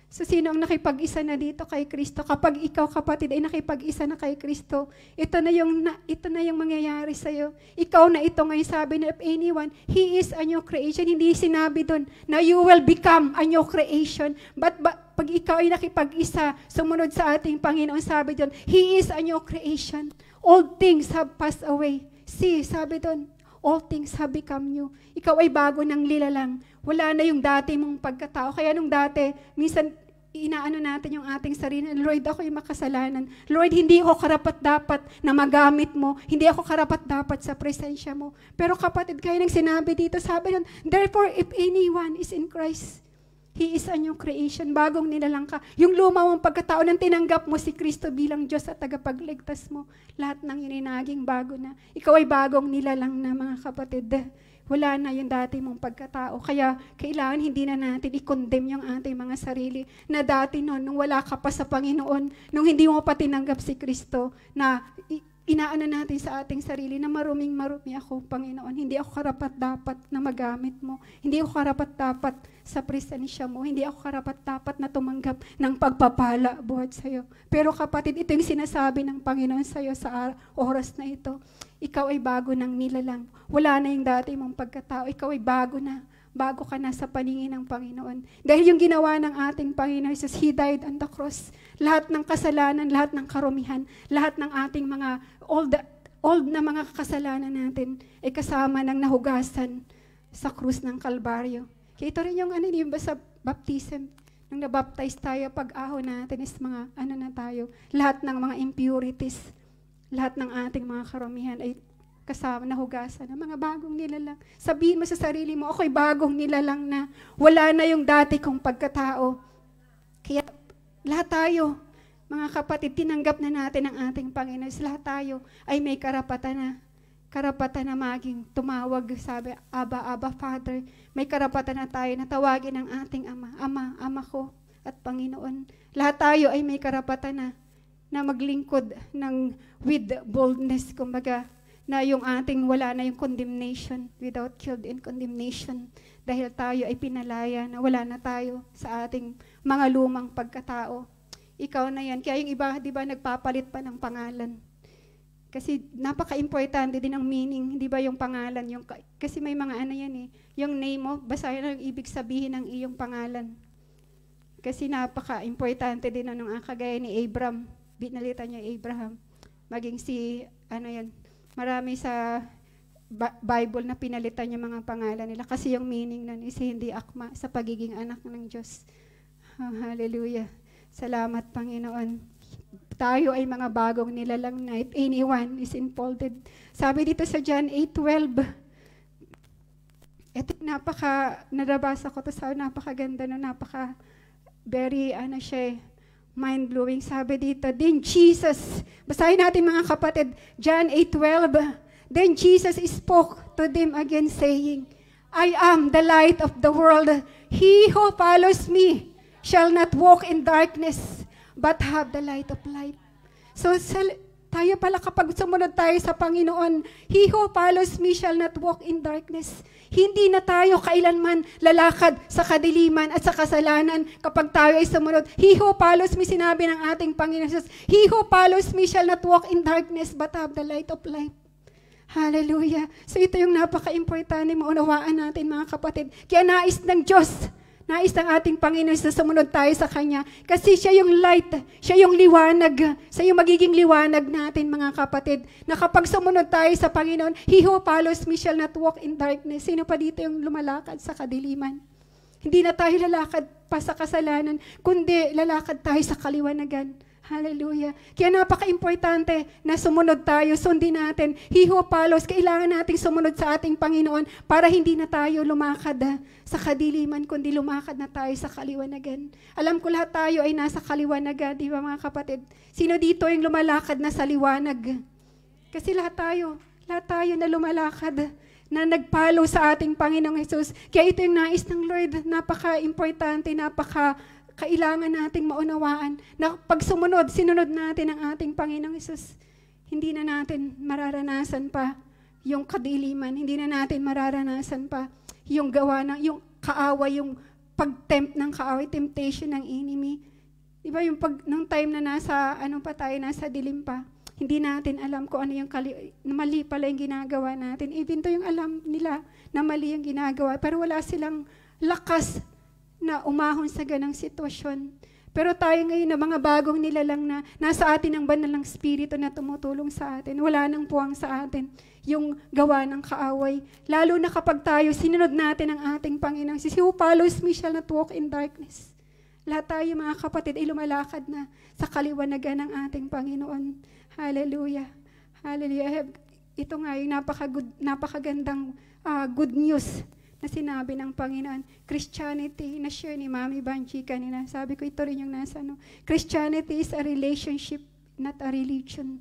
So, sino ang nakipag-isa na dito kay Kristo? Kapag ikaw, kapatid, ay nakipag-isa na kay Kristo, ito na yung mangyayari sa'yo. Ikaw na ito ngayon, sabi na, if anyone, he is a new creation. Hindi sinabi doon na you will become a new creation. But pag ikaw ay nakipag-isa, sumunod sa ating Panginoon, sabi doon, he is a new creation. All things have passed away. See, sabi doon, all things have become new. Ikaw ay bago ng lilalang. Wala na yung dati mong pagkatao. Kaya nung dati, minsan inaano natin yung ating sarili, Lord, ako yung makasalanan. Lord, hindi ako karapat-dapat na magamit mo. Hindi ako karapat-dapat sa presensya mo. Pero kapatid, kaya nang sinabi dito, sabi nun, therefore, if anyone is in Christ, he is a new creation. Bagong nilalang ka. Yung luma mong pagkatao nang tinanggap mo si Kristo bilang Diyos at tagapagligtas mo, lahat ng yun ay naging bago na. Ikaw ay bagong nilalang na, mga kapatid. Wala na yung dati mong pagkatao. Kaya kailangan hindi na natin i-condemn yung ating mga sarili na dati noon, nung wala ka pa sa Panginoon, nung hindi mo pa tinanggap si Kristo, na inaano natin sa ating sarili na maruming-marumi ako, Panginoon. Hindi ako karapat-dapat na magamit mo. Hindi ako karapat-dapat sa presensya mo. Hindi ako karapat-dapat na tumanggap ng pagpapala buhat sa'yo. Pero kapatid, ito yung sinasabi ng Panginoon sa'yo sa oras na ito. Ikaw ay bago ng nilalang. Wala na yung dati mong pagkatao. Ikaw ay bago na. Bago ka na sa paningin ng Panginoon. Dahil yung ginawa ng ating Panginoon Jesus, He died on the cross. Lahat ng kasalanan, lahat ng karumihan, lahat ng ating mga old na mga kasalanan natin ay kasama ng nahugasan sa krus ng Kalbaryo. Kaya ito rin yung yung sa baptism. Nung nabaptize tayo, pag-ahon natin is mga na tayo. Lahat ng mga impurities, lahat ng ating mga karumihan ay kasama, nahugasan ng mga bagong nilalang. Sabihin mo sa sarili mo, ako'y bagong nilalang na. Wala na yung dati kong pagkatao. Kaya lahat tayo, mga kapatid, tinanggap na natin ang ating Panginoon. Lahat tayo ay may karapatan na maging tumawag, sabi, Abba, Father. May karapatan na tayo na tawagin ang ating Ama ko at Panginoon. Lahat tayo ay may karapatan na maglingkod with boldness, kumbaga, na yung ating wala na yung condemnation, without guilt and condemnation, dahil tayo ay pinalaya na wala na tayo sa ating mga lumang pagkatao. Ikaw na yan. Kaya yung iba, di ba, nagpapalit pa ng pangalan. Kasi napaka-importante din ang meaning, di ba, yung pangalan. Kasi may mga yan yung name mo, basahin ang ibig sabihin ng iyong pangalan. Kasi napaka-importante din nung kagaya ni Abram, binalita niya Abraham, maging si, marami sa Bible na pinalitan yung mga pangalan nila kasi yung meaning nun is hindi akma sa pagiging anak ng Diyos. Oh, hallelujah. Salamat, Panginoon. Tayo ay mga bagong nilalang na if anyone is infolded. Sabi dito sa John 8:12, ito nabasa ko to sa napakaganda very mind-blowing. Sabi dito, then Jesus, basahin natin mga kapatid, John 8:12, then Jesus spoke to them again saying, I am the light of the world. He who follows me shall not walk in darkness, but have the light of life. So, tayo pala kapag sumunod tayo sa Panginoon, He who follows me shall not walk in darkness. Hindi na tayo kailanman lalakad sa kadiliman at sa kasalanan kapag tayo ay sumunod. He who follows me, sinabi ng ating Panginoon Jesus, He who follows me shall not walk in darkness but have the light of life. Hallelujah. So ito yung napaka-importante maunawaan natin mga kapatid. Kaya nais ng Diyos, nais ng ating Panginoon na sumunod tayo sa Kanya. Kasi siya yung light, siya yung liwanag, siya yung magiging liwanag natin mga kapatid. Na kapag sumunod tayo sa Panginoon, He who follows me shall not walk in darkness. Sino pa dito yung lumalakad sa kadiliman? Hindi na tayo lalakad pa sa kasalanan, kundi lalakad tayo sa kaliwanagan. Hallelujah. Kaya napaka-importante na sumunod tayo, sundin natin. He who follows, kailangan nating sumunod sa ating Panginoon para hindi na tayo lumakad sa kadiliman, kundi lumakad na tayo sa kaliwanagan. Alam ko lahat tayo ay nasa kaliwanagan, di ba mga kapatid? Sino dito yung lumalakad na sa liwanag? Kasi lahat tayo na lumalakad, na nag-follow sa ating Panginoong Jesus. Kaya ito yung nais ng Lord, napaka-importante, kailangan nating maunawaan na pag sinunod natin ang ating Panginoong Hesus, hindi na natin mararanasan pa yung kadiliman, hindi na natin mararanasan pa yung yung kaaway, yung pag-tempt ng kaaway, temptation ng enemy. Diba yung nung time na nasa dilim pa, hindi natin alam kung ano yung mali pala yung ginagawa natin. Even to yung alam nila na mali yung ginagawa, pero wala silang lakas na umahon sa ganang sitwasyon. Pero tayo ngayon na mga bagong nilalang na nasa atin ang banal ng Espiritu na tumutulong sa atin. Wala nang puwang sa atin yung gawa ng kaaway. Lalo na kapag tayo sinunod natin ang ating Panginoon. He who follows me shall not walk in darkness. Lahat tayo mga kapatid ay lumalakad na sa kaliwanagan ng ating Panginoon. Hallelujah. Hallelujah. Ito nga yung napakagandang good news na sinabi ng Panginoon. Christianity, na-share ni Mami Banji kanina. Sabi ko, ito rin yung Christianity is a relationship, not a religion.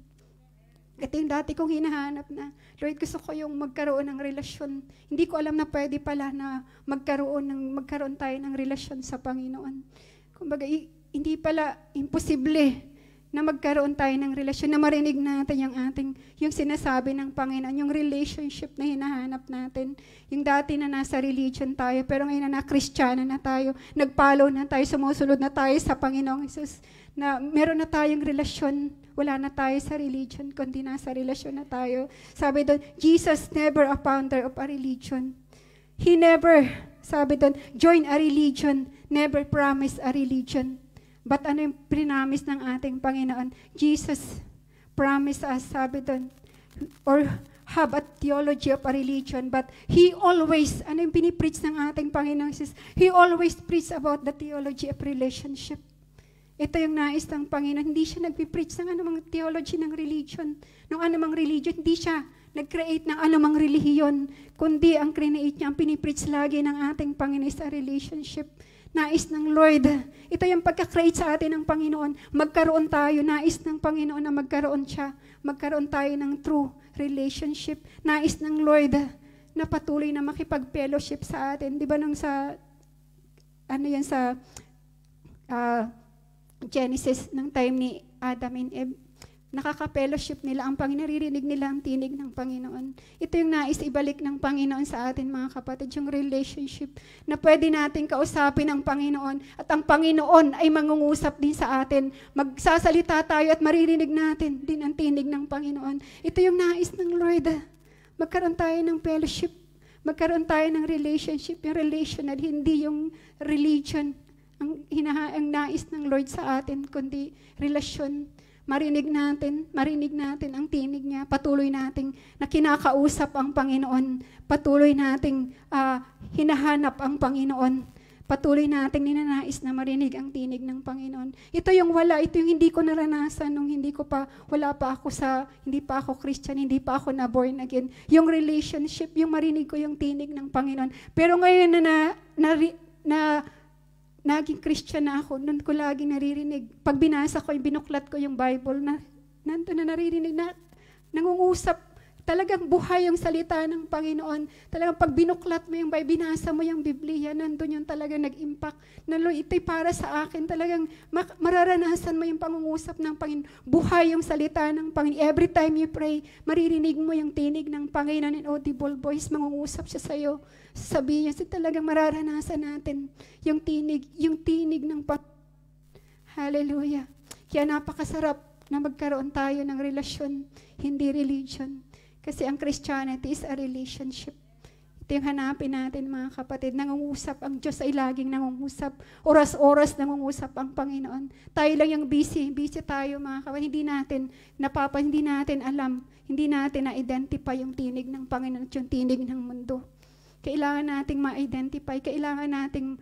Ito yung dati kong hinahanap na, Lord, gusto ko yung magkaroon ng relasyon. Hindi ko alam na pwede pala na magkaroon tayo ng relasyon sa Panginoon. Kumbaga, hindi pala imposible na magkaroon tayo ng relasyon, na marinig natin yung sinasabi ng Panginoon, yung relationship na hinahanap natin. Yung dati na nasa religion tayo, pero ngayon na Kristiyano na tayo, nag-follow na tayo, sumusunod na tayo sa Panginoong Jesus, na meron na tayong relasyon, wala na tayo sa religion, kundi nasa relasyon na tayo. Sabi doon, Jesus never a founder of a religion. He never, sabi doon, join a religion, never promise a religion. But ano yung prinamis ng ating Panginoon? Jesus promised us, sabi doon, or have a theology of a religion, but He always, ano yung pinipreach ng ating Panginoon? He always preach about the theology of relationship. Ito yung nais ng Panginoon. Hindi siya nagpipreach ng anumang theology ng religion. Nung anumang religion, hindi siya nag-create ng anumang relihiyon, kundi ang create niya, ang pinipreach lagi ng ating Panginoon sa relationship. Nais ng Lord. Ito yung pagka-create sa atin ng Panginoon. Magkaroon tayo. Nais ng Panginoon na magkaroon siya. Magkaroon tayo ng true relationship. Nais ng Lord na patuloy na makipag-fellowship sa atin. Di ba nung sa, Genesis, ng time ni Adam and Eve, nakaka-fellowship nila ang Panginoon, naririnig nila ang tinig ng Panginoon. Ito yung nais ibalik ng Panginoon sa atin, mga kapatid, yung relationship na pwede natin kausapin ang Panginoon at ang Panginoon ay mangungusap din sa atin. Magsasalita tayo at maririnig natin din ang tinig ng Panginoon. Ito yung nais ng Lord. Magkaroon tayo ng fellowship, magkaroon tayo ng relationship, yung relational, hindi yung religion. Ang nais ng Lord sa atin, kundi relasyon. Marinig natin ang tinig niya, patuloy nating na kinakausap ang Panginoon, patuloy nating hinahanap ang Panginoon, patuloy nating ninanais na marinig ang tinig ng Panginoon. Ito yung hindi ko naranasan nung hindi pa ako Christian, hindi pa ako na born again. Yung relationship, yung marinig ko yung tinig ng Panginoon. Pero ngayon na naging Christian na ako, nun ko lagi naririnig. Pag binasa ko, binuklat ko yung Bible, nandun na naririnig na nangungusap. Talagang buhay yung salita ng Panginoon. Talagang pag binuklat mo yung Bible, binasa mo yung Biblia, nandun yung talagang nag-impact. Ito'y para sa akin. Talagang mararanasan mo yung pangungusap ng Panginoon. Buhay yung salita ng Panginoon. Every time you pray, maririnig mo yung tinig ng Panginoon in audible voice. Mangungusap siya sa'yo. Sabihin niya, talagang mararanasan natin yung tinig ng Panginoon. Hallelujah. Kaya napakasarap na magkaroon tayo ng relasyon, hindi religion. Kasi ang Christianity is a relationship. Ito yung hanapin natin, mga kapatid. Nangungusap, ang Diyos ay laging nangungusap. Oras-oras nangungusap ang Panginoon. Tayo lang yung busy tayo, mga kapatid. Hindi natin alam, hindi natin na-identify yung tinig ng Panginoon at yung tinig ng mundo. Kailangan nating ma-identify, kailangan nating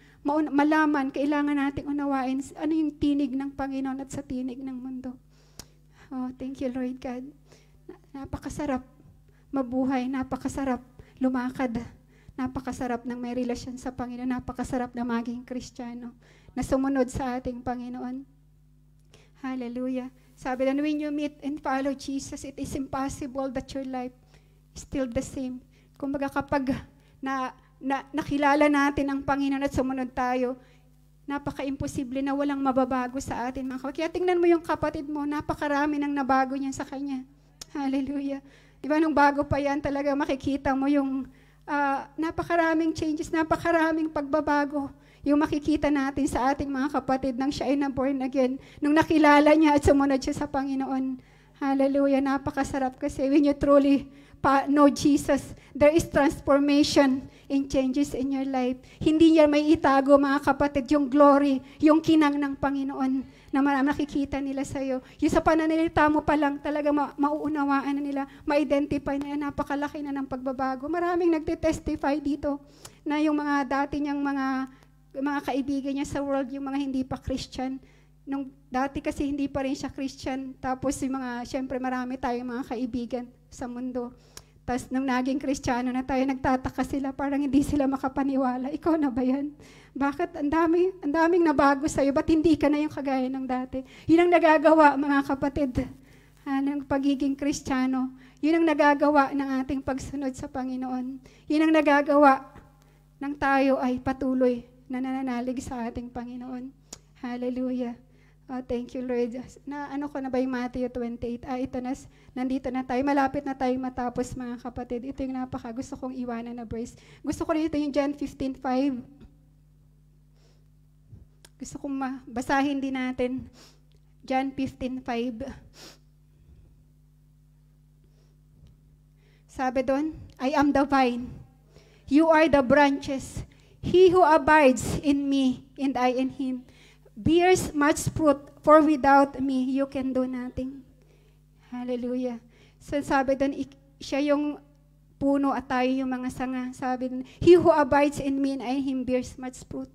malaman, kailangan nating unawain ano yung tinig ng Panginoon at sa tinig ng mundo. Oh, thank you, Lord God. Napakasarap mabuhay, napakasarap lumakad, napakasarap ng may relasyon sa Panginoon, napakasarap na maging Kristiyano, na sumunod sa ating Panginoon. Hallelujah. Sabi na, when you meet and follow Jesus, it is impossible that your life is still the same. Kumbaga kapag nakilala natin ang Panginoon at sumunod tayo, napaka-imposible na walang mababago sa atin. Kaya tingnan mo yung kapatid mo, napakarami nang nabago niya sa kanya. Hallelujah. Diba, nung bago pa yan, talaga makikita mo yung napakaraming changes, napakaraming pagbabago. Yung makikita natin sa ating mga kapatid nang siya ay na-born again. Nung nakilala niya at sumunod siya sa Panginoon. Hallelujah. Napakasarap kasi when you truly know Jesus, there is transformation and changes in your life. Hindi niya may itago, mga kapatid, yung glory, yung kinang ng Panginoon na makikita nila sa'yo. Yung sa pananalita mo pa lang, talaga mauunawaan na nila, ma-identify na napakalaki na ng pagbabago. Maraming nagte-testify dito na yung mga dati niyang mga kaibigan niya sa world, yung mga hindi pa Christian. Nung dati kasi hindi pa rin siya Christian, tapos yung syempre marami tayong mga kaibigan sa mundo. Tapos nung naging Kristiyano na tayo, nagtataka sila, parang hindi sila makapaniwala. Ikaw na ba yan? Bakit ang daming nabago sa'yo? Ba't hindi ka na yung kagaya ng dati? Yun ang nagagawa, mga kapatid. ng pagiging Kristiyano. Yun ang nagagawa ng ating pagsunod sa Panginoon. Yun ang nagagawa ng tayo ay patuloy na nananalig sa ating Panginoon. Hallelujah. Oh, thank you, Lord. Ano ko na ba yung Matthew 28? Ito na, nandito na tayo. Malapit na tayo matapos, mga kapatid. Ito yung gusto kong iwanan na verse. Gusto ko rin ito yung John 15:5. Gusto kong basahin din natin. John 15:5. Sabi doon, I am the vine. You are the branches. He who abides in me and I in him bears much fruit, for without me, you can do nothing. Hallelujah. So sabi doon, siya yung puno at tayo yung mga sanga. Sabi doon, he who abides in me and I in him bears much fruit.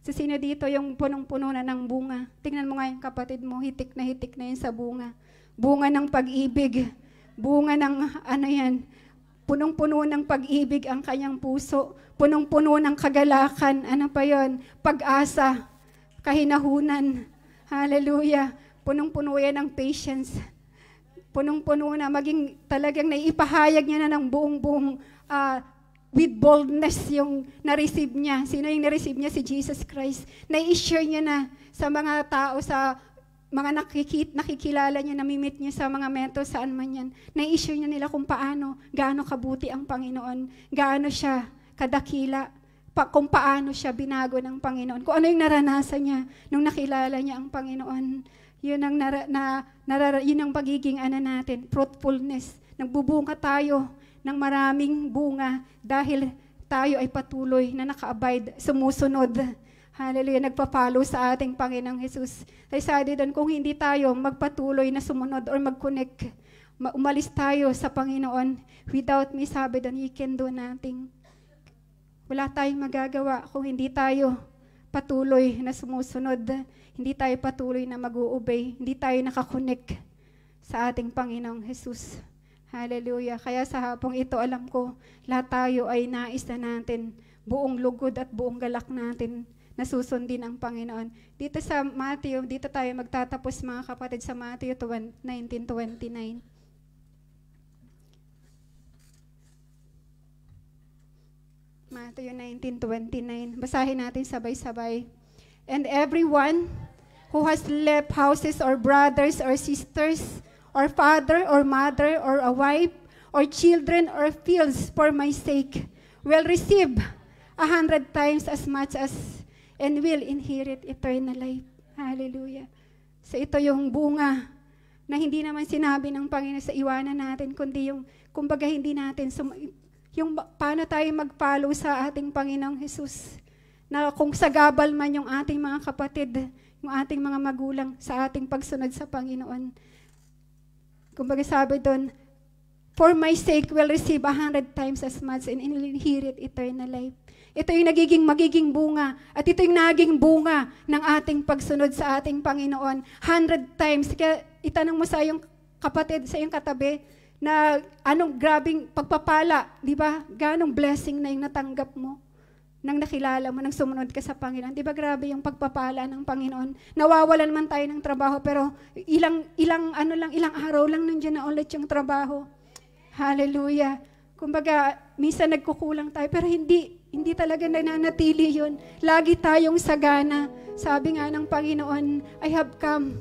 So sino dito yung punong-puno na ng bunga? Tingnan mo nga yung kapatid mo, hitik na yun sa bunga. Bunga ng pag-ibig. Bunga ng punong-puno ng pag-ibig ang kanyang puso. Punong-puno ng kagalakan. Ano pa yun? Pag-asa. Kahinahunan. Hallelujah. Punong-puno yan ng patience. Punong-puno na, maging talagang naipahayag niya na ng buong with boldness yung na-receive niya. Sino yung na-receive niya? Si Jesus Christ. Na-i-share niya na sa mga tao, sa mga nakikilala niya, namimit niya sa mga mentor, saan man yan. Na-i-share niya nila kung gaano kabuti ang Panginoon, gaano siya kadakila, kung paano siya binago ng Panginoon, kung ano yung naranasan niya nung nakilala niya ang Panginoon. Yun ang, yun ang pagiging natin, fruitfulness. Nagbubunga tayo ng maraming bunga dahil tayo ay patuloy na naka-abide, sumusunod. Hallelujah, nagpa-follow sa ating Panginoong Jesus. Kaya sabi doon, kung hindi tayo magpatuloy na sumunod or mag-connect, umalis tayo sa Panginoon, without me, sabi doon, you can do nothing. Wala tayong magagawa kung hindi tayo patuloy na sumusunod, hindi tayo patuloy na mag-uobey, hindi tayo nakakonect sa ating Panginoong Jesus. Hallelujah. Kaya sa hapong ito, alam ko, lahat tayo ay nais na natin, buong lugod at buong galak natin, na susundin ang Panginoon. Dito sa Matthew, dito tayo magtatapos, mga kapatid, sa Matthew 19:29. Matthew 19:29. Basahin natin sabay-sabay. And everyone who has left houses or brothers or sisters or father or mother or a wife or children or fields for my sake will receive 100 times as much as and will inherit eternal life. Hallelujah. So ito yung bunga na hindi naman sinabi ng Panginoon sa iwanan natin, kundi yung, kumbaga hindi natin, yung paano tayo mag-follow sa ating Panginoong Jesus. Na kung sagabal man yung ating mga kapatid, yung ating mga magulang sa ating pagsunod sa Panginoon. Kumbaga sabi doon, for my sake will receive 100 times as much and will inherit eternal life. Ito yung magiging bunga. At ito yung naging bunga ng ating pagsunod sa ating Panginoon. 100 times. Kaya itanong mo sa iyong kapatid, sa iyong katabi, na anong grabing pagpapala, di ba? Ganong blessing na yung natanggap mo nang nakilala mo, nang sumunod ka sa Panginoon. Di ba grabe yung pagpapala ng Panginoon? Nawawalan man tayo ng trabaho, pero ilang araw lang nandiyan na ulit yung trabaho. Hallelujah. Kumbaga, minsan nagkukulang tayo, pero hindi talaga nananatili yun. Lagi tayong sagana. Sabi nga ng Panginoon, I have come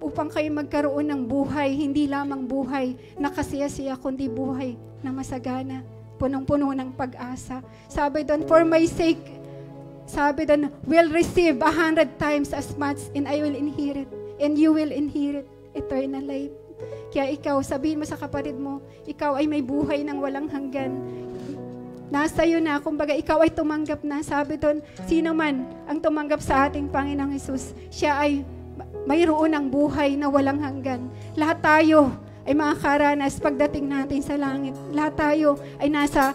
upang kayo magkaroon ng buhay, hindi lamang buhay na kasiyasiya, kundi buhay na masagana, punong-puno ng pag-asa. Sabi doon, for my sake, sabi doon, will receive 100 times as much and I will inherit, and you will inherit eternal life. Kaya ikaw, sabihin mo sa kapatid mo, ikaw ay may buhay ng walang hanggan. Nasa iyo na, kumbaga ikaw ay tumanggap na. Sabi doon, sino man ang tumanggap sa ating Panginoong Jesus, siya ay mayroon ng buhay na walang hanggan. Lahat tayo ay makakaranas pagdating natin sa langit. Lahat tayo ay nasa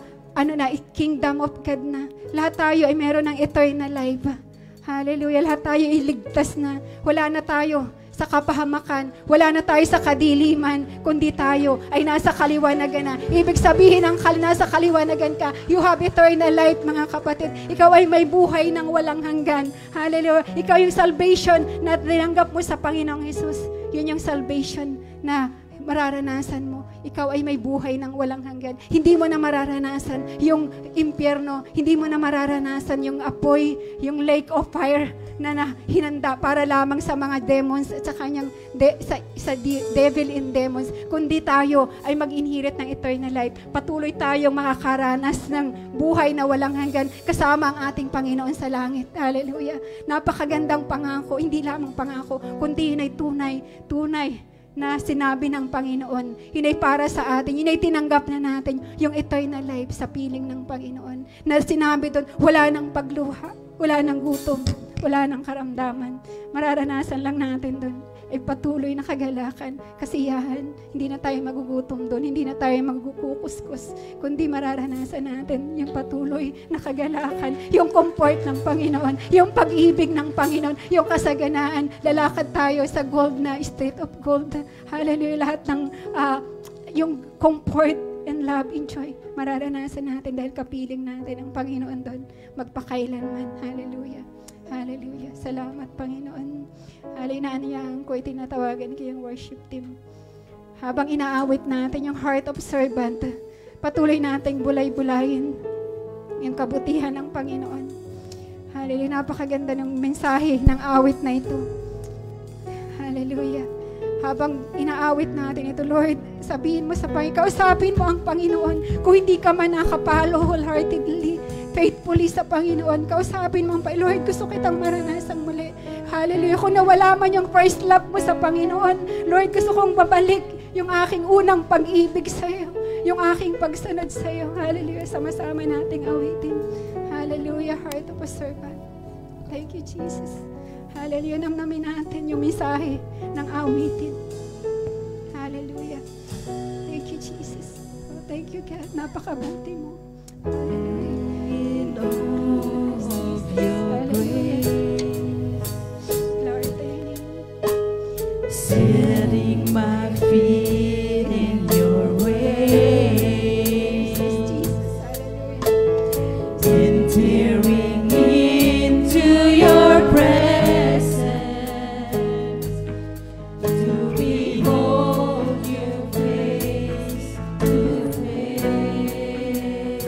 kingdom of God na. Lahat tayo ay meron ng eternal life. Hallelujah. Lahat tayo ay ligtas na. Wala na tayo sa kapahamakan. Wala na tayo sa kadiliman, kundi tayo ay nasa kaliwanagan na. Ibig sabihin ng nasa kaliwanagan ka, you have eternal life, mga kapatid. Ikaw ay may buhay ng walang hanggan. Hallelujah. Ikaw yung salvation na tinanggap mo sa Panginoong Jesus. Yun yung salvation na mararanasan mo. Ikaw ay may buhay ng walang hanggan. Hindi mo na mararanasan yung impyerno. Hindi mo na mararanasan yung apoy, yung lake of fire na hinanda para lamang sa mga demons at sa kanyang devil in demons. Kundi tayo ay mag-inherit ng eternal life. Patuloy tayong makakaranas ng buhay na walang hanggan kasama ang ating Panginoon sa langit. Hallelujah. Napakagandang pangako. Hindi lamang pangako, kundi yun ay tunay na sinabi ng Panginoon. Yun ay para sa atin. Yun ay tinanggap na natin yung eternal life sa piling ng Panginoon. Na sinabi doon, wala nang pagluha, wala nang gutom, wala nang karamdaman. Mararanasan lang natin doon ay patuloy na kagalakan, kasiyahan. Hindi na tayo magugutom doon, hindi na tayo magkukuskus, kundi mararanasan natin yung patuloy na kagalakan, yung comfort ng Panginoon, yung pag-ibig ng Panginoon, yung kasaganaan. Lalakad tayo sa gold na street of gold. Hallelujah. Lahat ng yung comfort and love, enjoy, mararanasan natin dahil kapiling natin ang Panginoon doon magpakailanman. Hallelujah. Hallelujah. Salamat, Panginoon. Halinaan ko, tinatawagan ko yung worship team. Habang inaawit natin yung heart of servant, patuloy nating bulay-bulayin yung kabutihan ng Panginoon. Hallelujah. Napakaganda ng mensahe ng awit na ito. Hallelujah. Habang inaawit natin ito, Lord, sabihin mo sa Panginoon, kausapin mo ang Panginoon. Kung hindi ka man nakapalo wholeheartedly, faithfully sa Panginoon, kausapin mo ang Panginoon. Lord, gusto kitang maranasang muli. Hallelujah. Kung nawala man yung first love mo sa Panginoon, Lord, gusto kong babalik yung aking unang pag-ibig sa iyo, yung aking pagsunod sa iyo. Hallelujah. Sama-sama nating awitin. Hallelujah. Heart of a servant. Thank you, Jesus. Hallelujah. Namnamin natin yung mensahe ng awitin. Hallelujah. Thank you, Jesus. Oh, thank you, God. Napakabuti mo. Hallelujah. Setting my feet in your way, entering into your presence, to behold you face to face.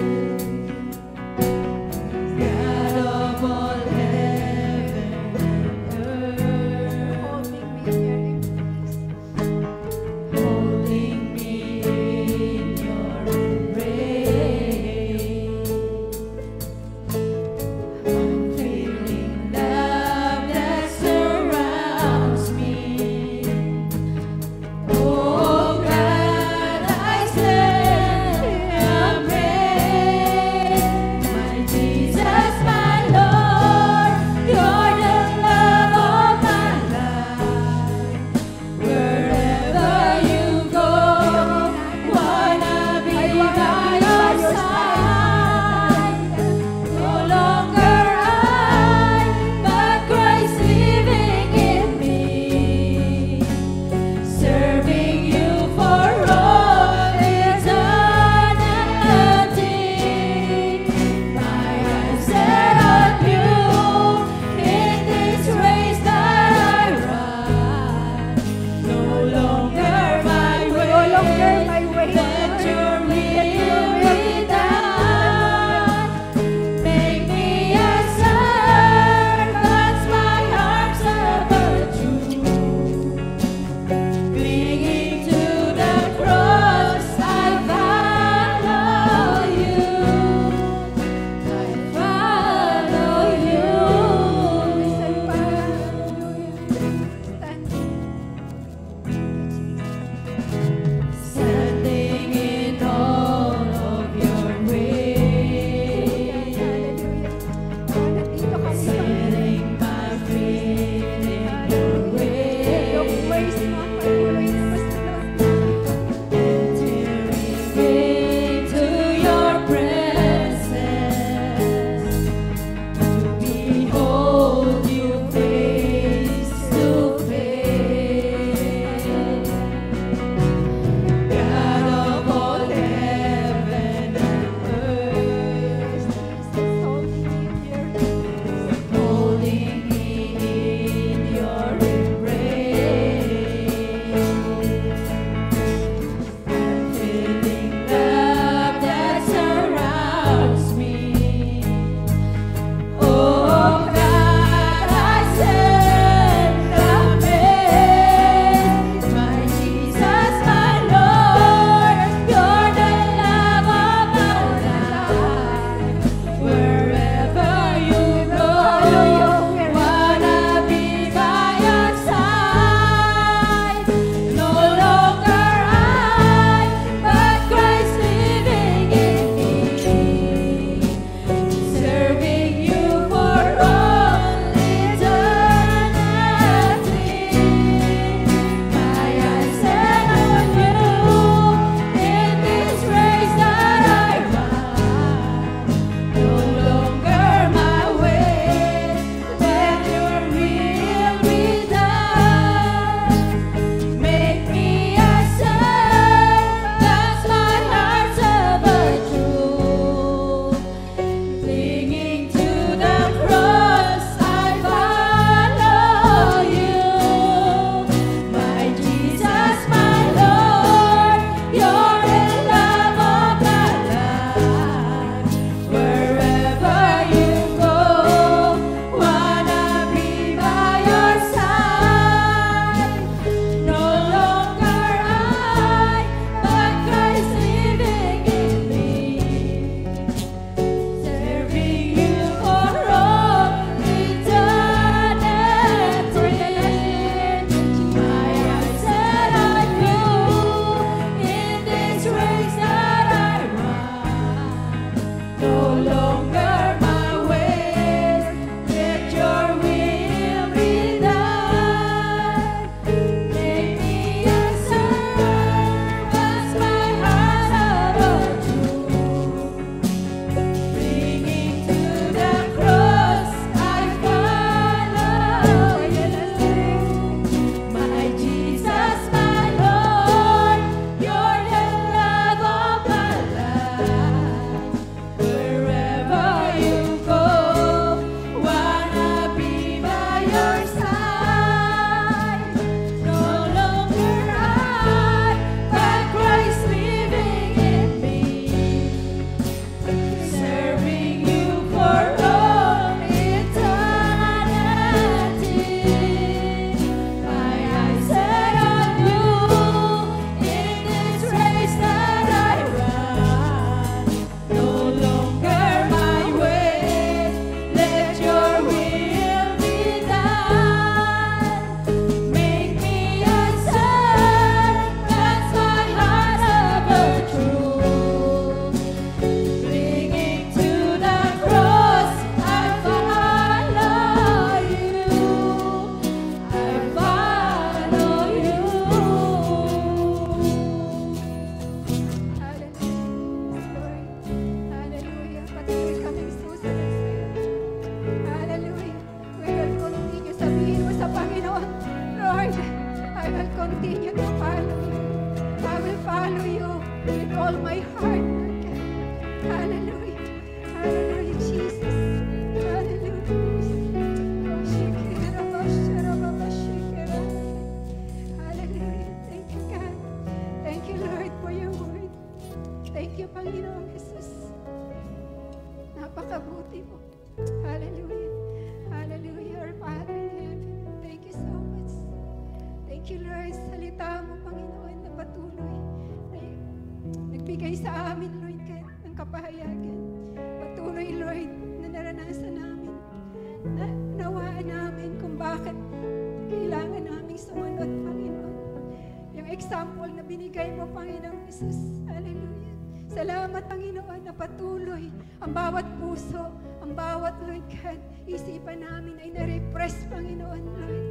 pagbubutihin mo. Hallelujah. Hallelujah. Our Father in heaven, thank you so much. Thank you, Lord. Salita mo, Panginoon, na patuloy na nagbigay sa amin, Lord God, ng kapahayagan. Patuloy, Lord, na naranasan namin, na nawaan namin kung bakit kailangan naming sumunod, Panginoon. Yung example na binigay mo, Panginoon Jesus. Hallelujah. Salamat, Panginoon, na patuloy ang bawat puso, ang bawat, Lord God, isipan namin ay na-repress, Panginoon, Lord,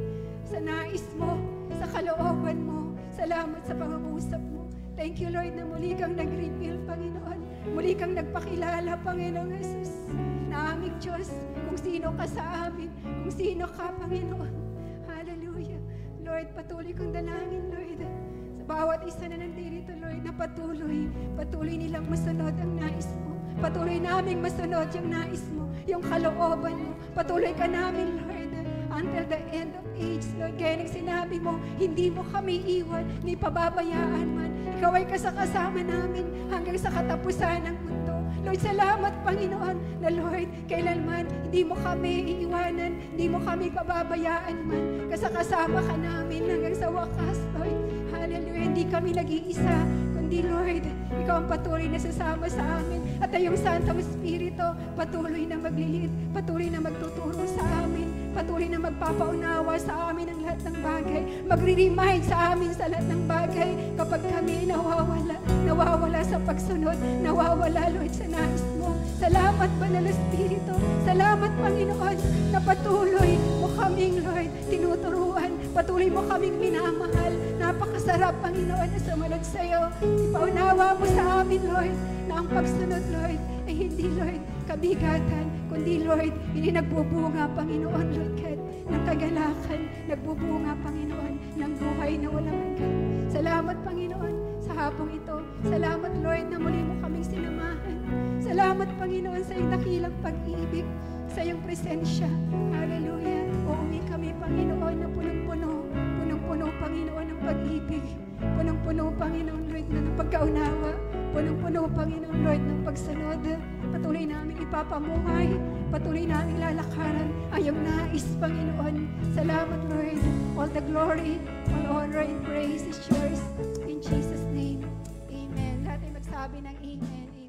sa nais mo, sa kalooban mo. Salamat sa pangungusap mo. Thank you, Lord, na muli kang nag-reveal, Panginoon. Muli kang nagpakilala, Panginoon Jesus, na aming Diyos, kung sino ka sa amin, kung sino ka, Panginoon. Hallelujah. Lord, patuloy kong dalangin, Lord, sa bawat isa na nandito, Lord, na patuloy nilang masunod ang nais mo. Patuloy naming masunod yung nais mo, yung kalooban mo. Patuloy ka namin, Lord, until the end of age, Lord. Gaya ng sinabi mo, hindi mo kami iwan, ni pababayaan man. Ikaw ay kasama namin hanggang sa katapusan ng mundo. Lord, salamat, Panginoon, na Lord, kailanman hindi mo kami iiwanan, hindi mo kami pababayaan man. Kasama ka namin hanggang sa wakas, Lord. Hallelujah. Hindi kami nag-iisa, kundi Lord, ikaw ang patuloy na sasama sa amin. At ang Santong Espiritu, patuloy na maglilid, patuloy na magtuturo sa amin, patuloy na magpapaunawa sa amin ang lahat ng bagay, magre-remind sa amin sa lahat ng bagay kapag kami nawawala sa pagsunod, nawawala, Lord, sa nais mo. Salamat, Banal na Espiritu. Salamat, Panginoon, na patuloy mo kaming, Lord, tinuturuan, patuloy mo kaming minamahal. Napakasarap, Panginoon, na sumunod sa iyo. Ipaunawa mo sa amin, Lord, na ang pagsunod, Lord, ay hindi, Lord, kabigatan, kundi, Lord, hindi nagbubunga, Panginoon, Lord God, ng kagalakan, nagbubunga, Panginoon, ng buhay na walang hanggan. Salamat, Panginoon, sa hapong ito. Salamat, Lord, na muli mo kaming sinamahan. Salamat, Panginoon, sa iyong dakilang pag-ibig, sa iyong presensya. Hallelujah. Uuwi kami, Panginoon, na punong-puno, Panginoon, ng pag-ibig. Punong-puno, Panginoon, Lord, ng pagkaunawa. Punong-puno, Panginoon, Lord, ng pagsunod. Patuloy namin ipapamuhay. Patuloy namin lalakaran ang iyong nais, Panginoon. Salamat, Lord. All the glory, all honor, and praise is yours. In Jesus' name, amen. Lahat ay magsabi ng amen.